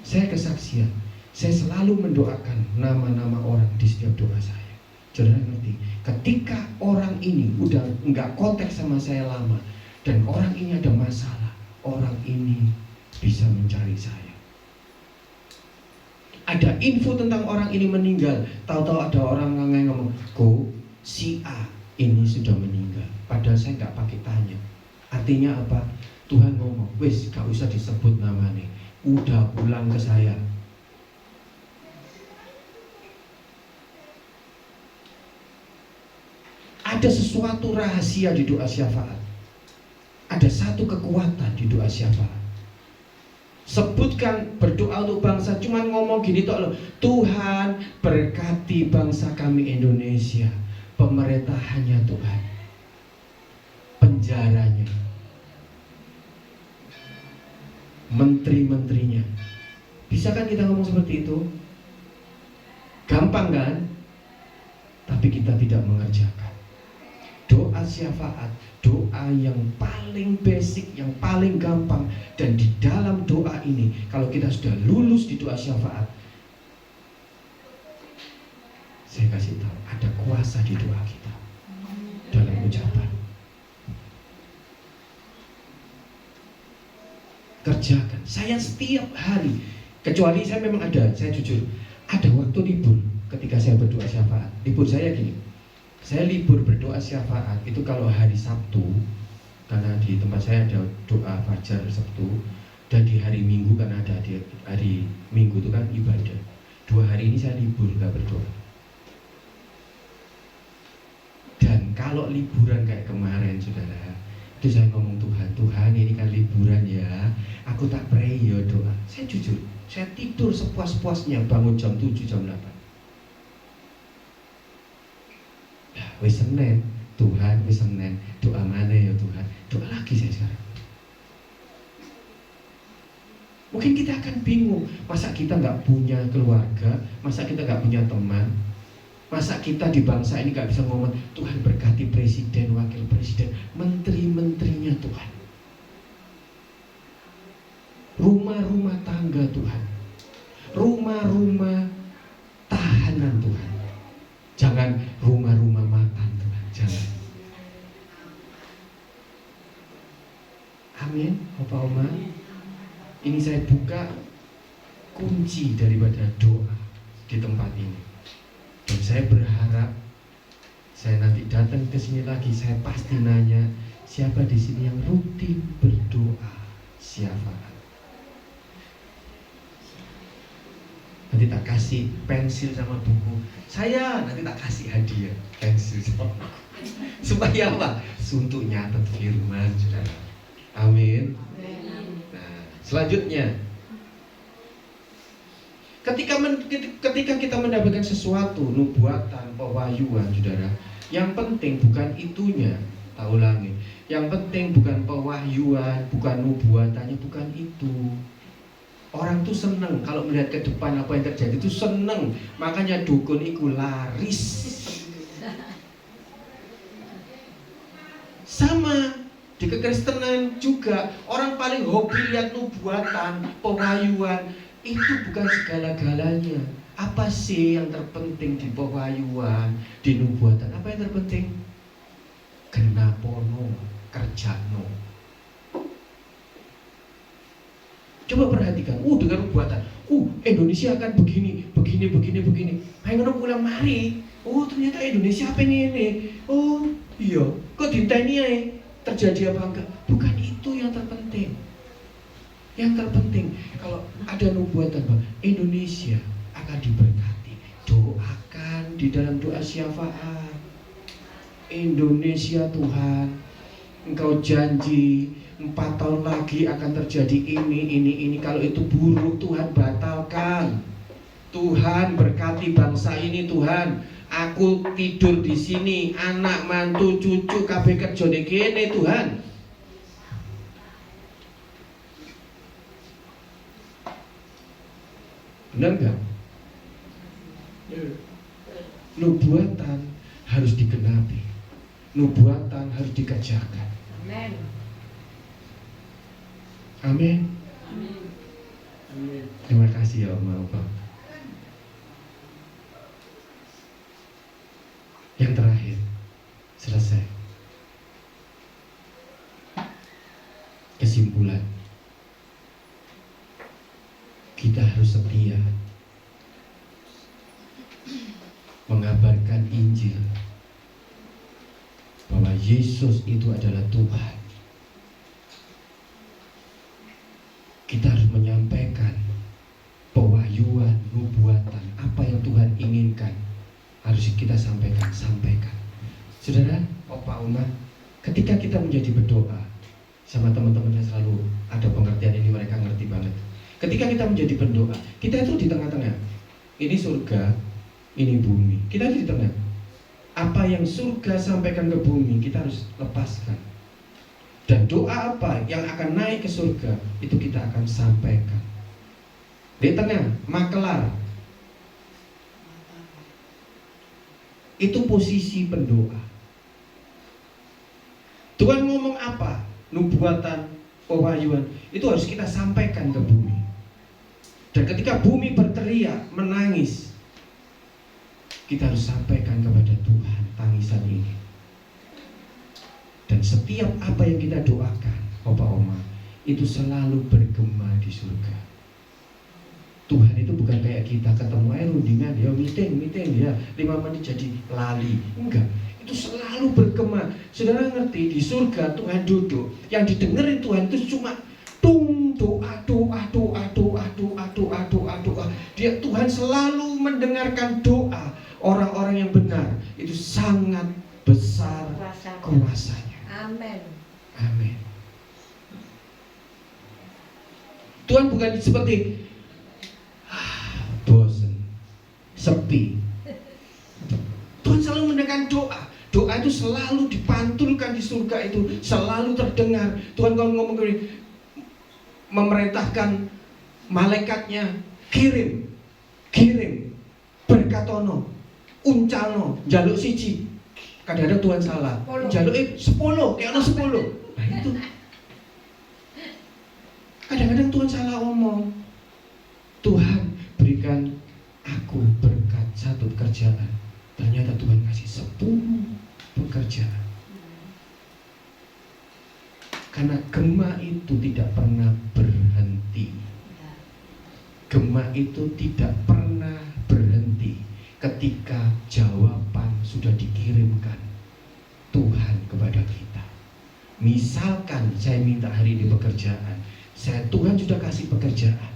Saya kesaksian, saya selalu mendoakan nama-nama orang di setiap doa saya. Saudara ngerti, ketika orang ini udah nggak kontak sama saya lama, dan orang ini ada masalah, orang ini bisa mencari saya. Ada info tentang orang ini meninggal, tahu-tahu ada orang ngomong, "Ko, si A ini sudah meninggal." Padahal saya nggak pakai tanya. Artinya apa? Tuhan ngomong, "Wes, gak usah disebut namanya, udah pulang ke saya." Ada sesuatu rahasia di doa syafaat. Ada satu kekuatan di doa syafaat. Sebutkan berdoa untuk bangsa, cuman ngomong gini tok loh. Tuhan berkati bangsa kami Indonesia, pemerintahannya Tuhan, penjaranya, menteri-menterinya. Bisa kan kita ngomong seperti itu? Gampang kan? Tapi kita tidak mengerjakan. Doa syafaat, doa yang paling basic, yang paling gampang. Dan di dalam doa ini, kalau kita sudah lulus di doa syafaat, saya kasih tahu, ada kuasa di doa kita dalam ucapan. Kerjakan. Saya setiap hari, kecuali saya memang ada, saya jujur, ada waktu libur ketika saya berdoa syafaat. Libur saya gini, saya libur berdoa syafaat itu kalau hari Sabtu, karena di tempat saya ada doa fajar Sabtu, dan di hari Minggu karena ada di hari Minggu itu kan ibadah. 2 hari ini saya libur, gak berdoa. Dan kalau liburan kayak kemarin, saudara, itu saya ngomong, Tuhan ini kan liburan ya, aku tak pray ya doa. Saya jujur, saya tidur sepuas-puasnya, bangun jam 7, jam 8. Nah, wis Senin, Tuhan wis Senin, doa mana ya Tuhan? Doa lagi saya sekarang. Mungkin kita akan bingung, masa kita nggak punya keluarga, masa kita nggak punya teman, masa kita di bangsa ini nggak bisa ngomong, Tuhan berkati presiden, wakil presiden, menteri-menterinya Tuhan, rumah-rumah tangga Tuhan, rumah-rumah tahanan Tuhan. Jangan rumah-rumah makan Tuhan, jangan. Amin, Bapak Oma. Ini saya buka kunci daripada doa di tempat ini. Dan saya berharap saya nanti datang ke sini lagi, saya pasti nanya siapa di sini yang rutin berdoa syafaat. Nanti tak kasih pensil sama buku. Saya nanti tak kasih hadiah pensil sama buku. Supaya apa? Untuk nyatet firman, saudara. Amin. Nah, selanjutnya, ketika kita mendapatkan sesuatu, nubuatan, pewahyuan, saudara, yang penting bukan itunya. Tak ulangi, yang penting bukan pewahyuan, bukan nubuatannya, bukan itu. Orang tuh seneng kalau melihat ke depan apa yang terjadi, itu seneng. Makanya dukun itu laris. Sama di kekristenan juga, orang paling hobi lihat nubuatan, pewahyuan. Itu bukan segala-galanya. Apa sih yang terpenting di pewahyuan, di nubuatan? Apa yang terpenting? Genapono, kerjano. Coba perhatikan, dengan nubuatan, Indonesia akan begini. Pengen pulang mari. Ternyata Indonesia apa ini? Iya, kok ditanya terjadi apa enggak? Bukan itu yang terpenting. Yang terpenting kalau ada nubuatan bahwa Indonesia akan diberkati, doakan di dalam doa syafaat. Indonesia Tuhan, Engkau janji 4 tahun lagi akan terjadi ini. Kalau itu buruk Tuhan batalkan. doakan, Tuhan berkati bangsa ini Tuhan. Aku tidur di sini, anak mantu cucu kabeh kerja ning kene Tuhan. Benar nggak? Nubuatan harus digenapi, nubuatan harus dikerjakan. Amin. Amin. Terima kasih ya Om Opa. Yang terakhir, selesai. Kesimpulan, kita harus setia mengabarkan Injil bahwa Yesus itu adalah Tuhan. Kita harus menyampaikan pewahyuan, nubuatan, apa yang Tuhan inginkan harus kita sampaikan. Saudara, Opa, Oma, ketika kita menjadi berdoa sama teman-teman yang selalu ada pengertian ini, mereka ngerti banget. Ketika kita menjadi berdoa, kita itu di tengah-tengah. Ini surga, ini bumi. Kita di tengah. Apa yang surga sampaikan ke bumi, kita harus lepaskan. Dan doa apa yang akan naik ke surga, itu kita akan sampaikan. Di tengah, makelar. Itu posisi pendoa. Tuhan ngomong apa? Nubuatan, pewahyuan, itu harus kita sampaikan ke bumi. Dan ketika bumi berteriak, menangis, kita harus sampaikan kepada Tuhan tangisan ini. Dan setiap apa yang kita doakan, Opa Oma, itu selalu bergema di surga. Tuhan itu bukan kayak kita ketemu rundingan, ya meeting ya 5 menit jadi lali. Enggak, itu selalu bergema. Saudara ngerti, di surga Tuhan duduk, yang didengerin Tuhan itu cuma doa. Dia, Tuhan selalu mendengarkan doa orang-orang yang benar. Itu sangat besar kuasanya. Amin. Tuhan bukan seperti bosan, sepi. Tuhan selalu mendengarkan doa. Doa itu selalu dipantulkan di surga, itu selalu terdengar. Tuhan kalau ngomong gini, memerintahkan malaikatnya, kirim berkatono, uncalno, jaluk siji. Kadang-kadang Tuhan salah, jaluk 10, kayak 10. Nah itu. Kadang-kadang Tuhan salah ngomong. Tuhan berikan aku berkat 1 pekerjaan. Ternyata Tuhan kasih 10 pekerjaan. Karena gema itu tidak pernah berhenti. Gema itu tidak pernah berhenti ketika jawaban sudah dikirimkan Tuhan kepada kita. Misalkan saya minta hari ini pekerjaan, Tuhan sudah kasih pekerjaan,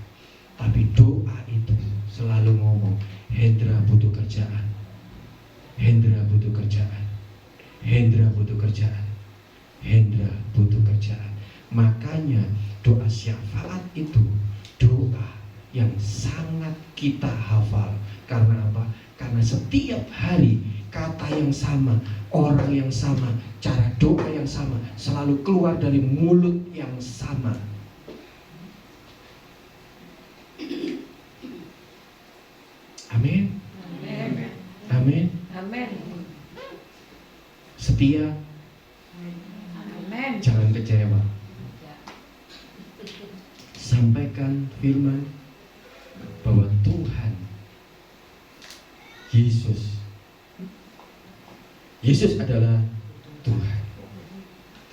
tapi doa itu selalu ngomong, Hendra butuh kerjaan, Hendra butuh kerjaan, Hendra butuh kerjaan, Hendra butuh kerjaan. Makanya doa syafaat itu doa yang sangat kita hafal. Karena apa? Karena setiap hari kata yang sama, orang yang sama, cara doa yang sama, selalu keluar dari mulut yang sama. Amin. Amin. Setia. Jangan kecewa. Sampaikan firman bahwa Tuhan Yesus adalah Tuhan.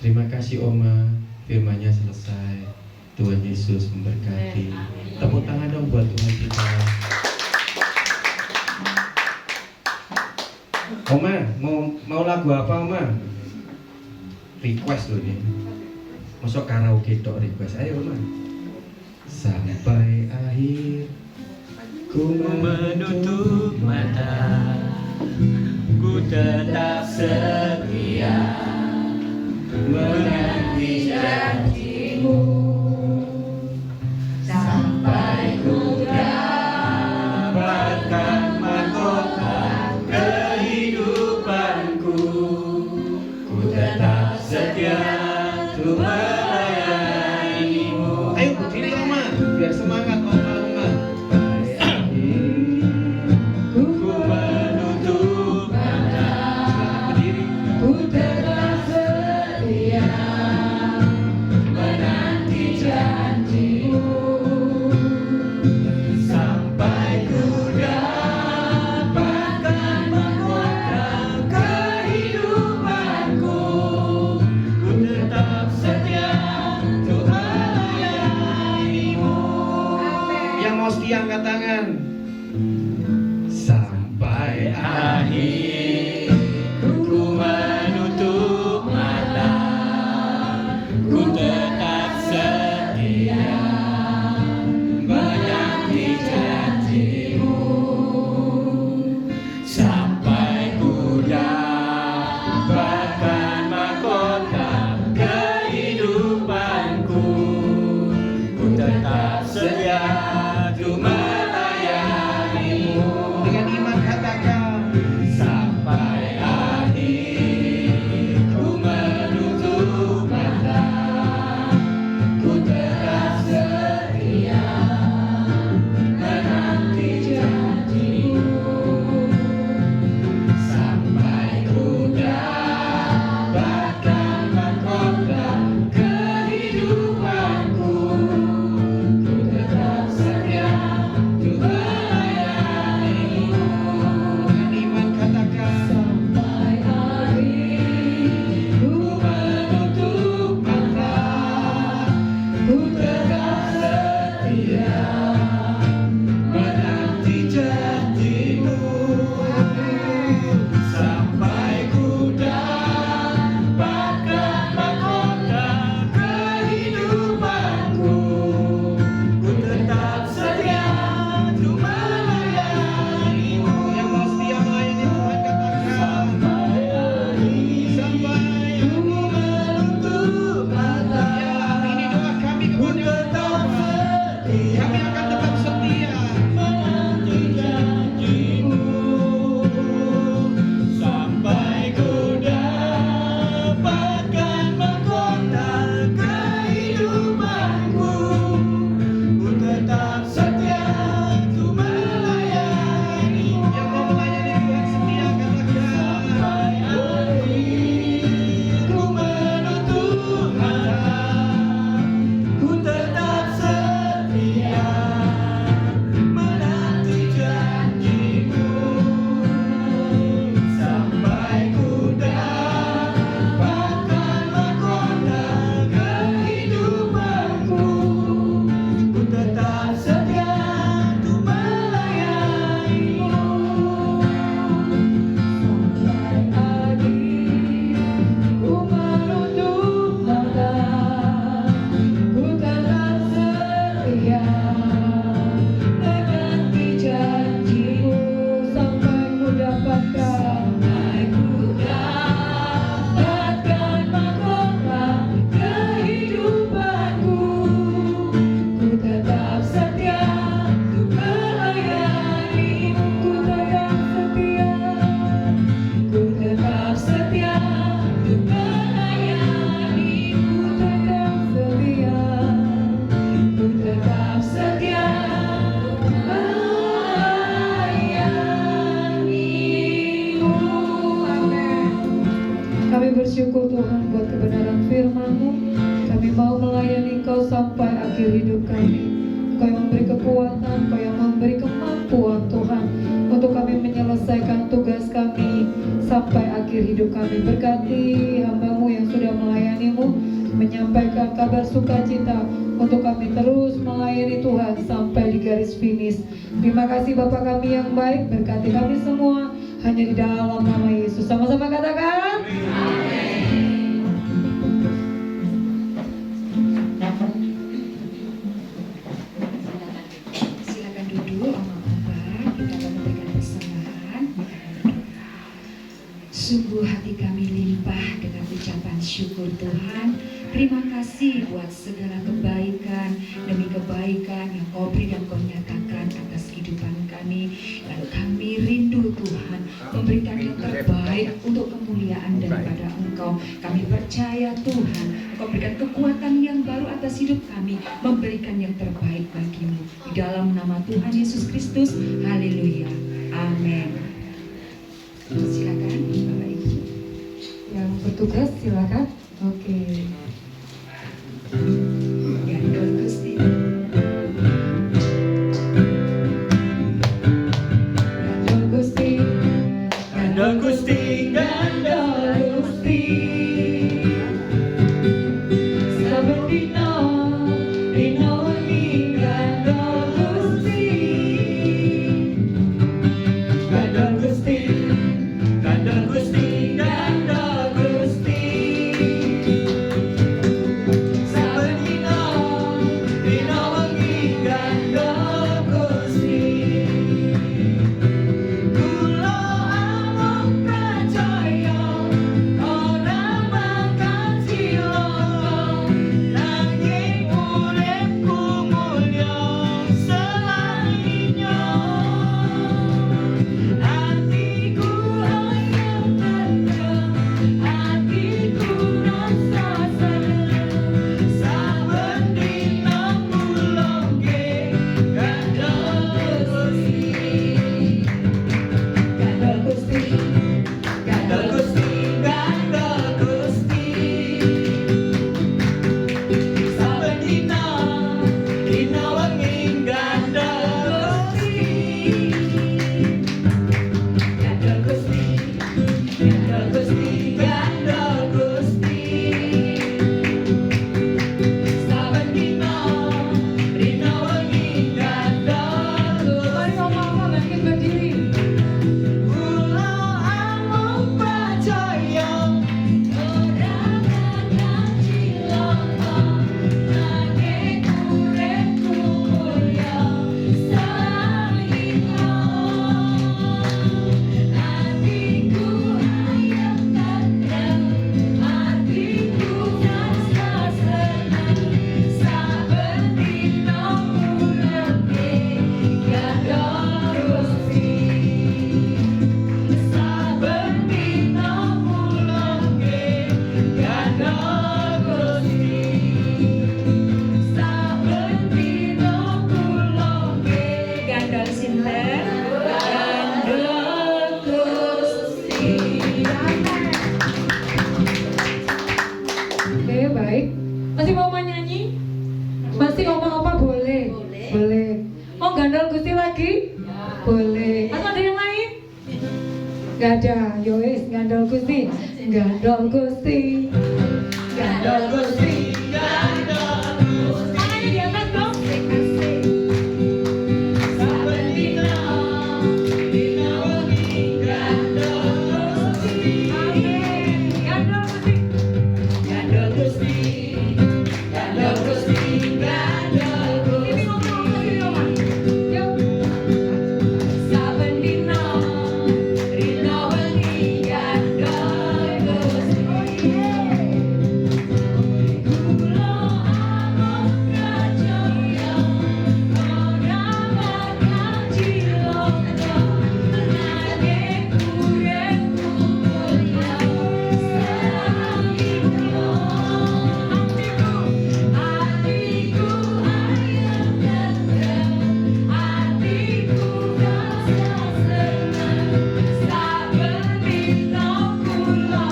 Terima kasih Oma, firman-Nya selesai. Tuhan Yesus memberkati. Tepuk tangan dong buat Tuhan kita. Oma, mau lagu apa Oma? Request loh nih. Masuk karaoke tok request. Ayo Oma. Sampai akhir ku menutup mata, ku tetap setia menanti janjimu sampai ku tangan. Sampai akhir ku menutup mata, ku tetap setia menanti janjimu, sampai ku dapatkan mahkota kehidupanku. Ku tetap setia untuk melayanimu. Dengan iman katakan, Sampai akhir ku menutup mata, ku tetap setia menanti janjimu, sampai ku dapatkan mahkota kehidupanku. Ku tetap setia untuk melayanimu. dengan iman katakan, Sampai akhir Ku menutup mata, ku tetap setia menanti janjimu, sampai ku dapatkan mahkota kehidupanku. Ku tetap setia untuk melayanimu. yang mau setia melayani Tuhan katakan, Sampai akhir sampai ku menutup mata, ya, ini doa kami ku kepada tetap Bapa. setia Kami akan tetap setia. menanti janjimu, sampai ku dapatkan mahkota kehidupanku. Ku tetap setia untuk melayanimu. Yang mau melayani Tuhan setia katakan, Sampai akhir ku menutup mata, ku tetap setia menanti janjimu, sampai ku dapatkan mahkota kehidupanku. Ku tetap setia untuk melayanimu. Sampai akhir ku menutup mata, ku tetap setia menanti janjimu, sampai ku dapatkan mahkota kehidupanku. Ku tetap setia untuk melayanimu. Ku tetap setia, ku tetap setia untuk melayanimu. Ku tetap setia untuk melayanimu. Amin. Kami bersyukur Tuhan buat kebenaran firman-Mu. Kami mau melayani Engkau sampai akhir hidup kami. Engkau yang memberi kekuatan, Engkau yang memberi kemampuan Tuhan, untuk kami menyelesaikan tugas kami sampai akhir hidup kami. Berkati hamba-Mu yang sudah melayani-Mu, menyampaikan kabar sukacita untuk kami terus melayani Tuhan sampai di garis finish. Terima kasih Bapa kami yang baik, berkati kami semua hanya di dalam nama Yesus. Sama-sama katakan. Silakan duduk, Oma-Opa. Kita akan memberikan persembahan. Sungguh hati kami limpah dengan ucapan syukur Tuhan. Terima kasih buat segala kebaikan demi kebaikan yang Kau beri dan Kau nyatakan atas kehidupan kami. Lalu kami rindu Tuhan memberikan yang terbaik untuk kemuliaan daripada Engkau. Kami percaya Tuhan Engkau berikan kekuatan yang baru atas hidup kami, memberikan yang terbaik bagimu. Di dalam nama Tuhan Yesus Kristus, haleluya, amin. Silakan Bapak Ibu. Yang bertugas silakan. Oke. Gandol Gusti. Gandol Gusti, Gandol Gusti, Gandol Gusti. Saben dino, dino wengi Gandol Gusti. Sinten? Oke, baik. Masih mau nyanyi? Masih opa-opa boleh? Boleh. Mau gandol Gusti lagi? Boleh. Atau ada yang lain? Gak ada. Yowes, gandol Gusti. Gandol Gusti. Gandol Gusti. Tangannya di atas dong. Gandol Gusti. Ini ngomong ke sini, Oma. Yuk. Saben dina rina wengi gandol Gusti. Kula amon percaya ora bakal cilaka nanging uripku mulya selamanya. Hatiku ayam tentrem, hatiku rasa senang. Saben dina kula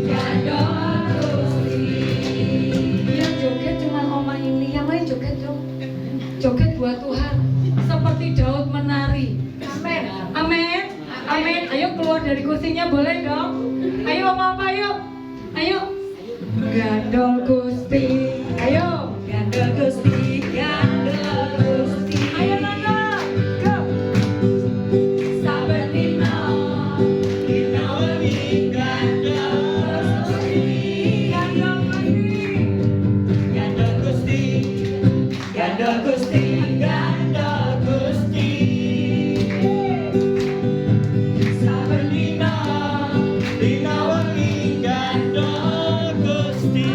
gandol Gusti. Yang joget cuma Oma ini, yang lain joget dong. Joget buat Tuhan, seperti Daud menari. Amin. Amin. Amin. Ayo keluar dari kursinya, boleh dong? Ayo Oma, apa ayo? Ayo. Gandol Gusti. Ayo. Gandol Gusti. Gandol Gusti. Ayo Nanda. Go. Saben dina wengi gandol Gusti. Gandol Gusti. Gandol Gusti, gandol Gusti. Saben dina wengi gandol Gusti.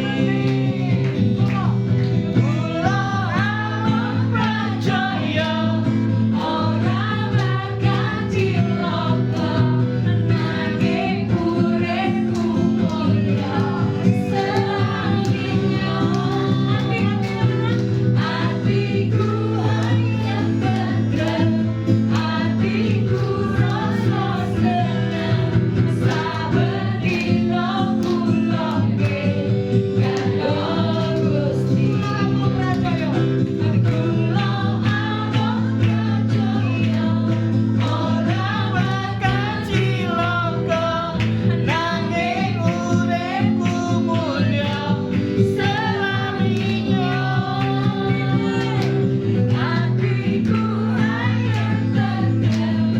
Kula amon percaya ora bakal cilaka nanging uripku mulya selamanya. Hatiku ayam tentrem, hatiku rasa senang. Saben dina kula gandol Gusti. Kula amon percaya ora bakal cilaka nanging uripku mulya selamanya. Hatiku ayam tentrem,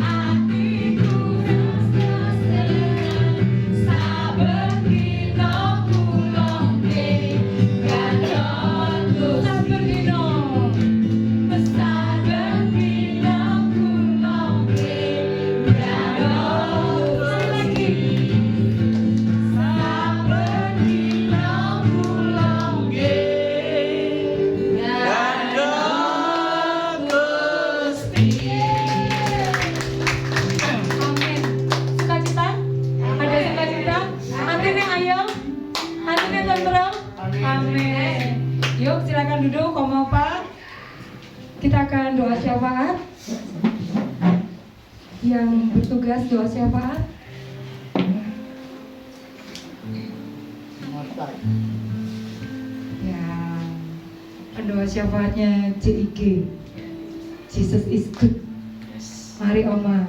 hatiku rasa senang. Saben dina kula gandol Gusti. Saben dina kula gandol Gusti. Saben dina kula gandol Gusti. Amin. Sukacita? Ada sukacita? Hatinya ayo? Hatinya tentrem? Amin. Yuk silakan duduk, Opa. Kita akan doa syafaat. Yang bertugas doa syafaat. Ya, pendoa syafaatnya JIG. Jesus is good. Mari Oma.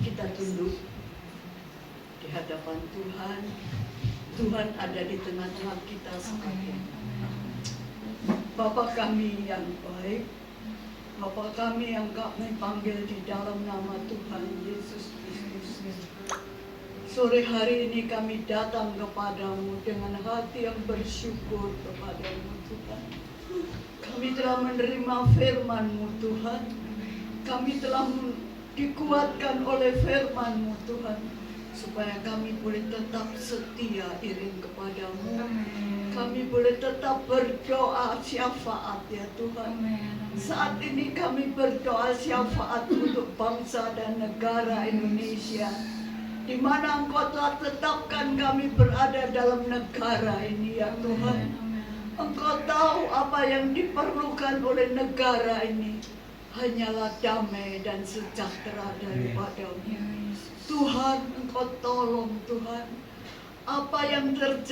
Kita tunduk di hadapan Tuhan. Tuhan ada di tengah-tengah kita sekarang. Bapa kami yang baik, Bapa kami yang kami panggil di dalam nama Tuhan Yesus Kristus. Sore hari ini kami datang kepadamu dengan hati yang bersyukur kepadamu Tuhan. Kami telah menerima firman-Mu Tuhan. Kami telah dikuatkan oleh firman-Mu Tuhan. supaya kami boleh tetap setia iring kepadamu. Kami boleh tetap berdoa syafaat ya Tuhan. Saat ini kami berdoa syafaat untuk bangsa dan negara Indonesia, di mana Engkau telah tetapkan kami berada dalam negara ini ya Tuhan. Engkau tahu apa yang diperlukan oleh negara ini, hanyalah damai dan sejahtera daripadamu. Tuhan, Engkau tolong Tuhan, apa yang terjadi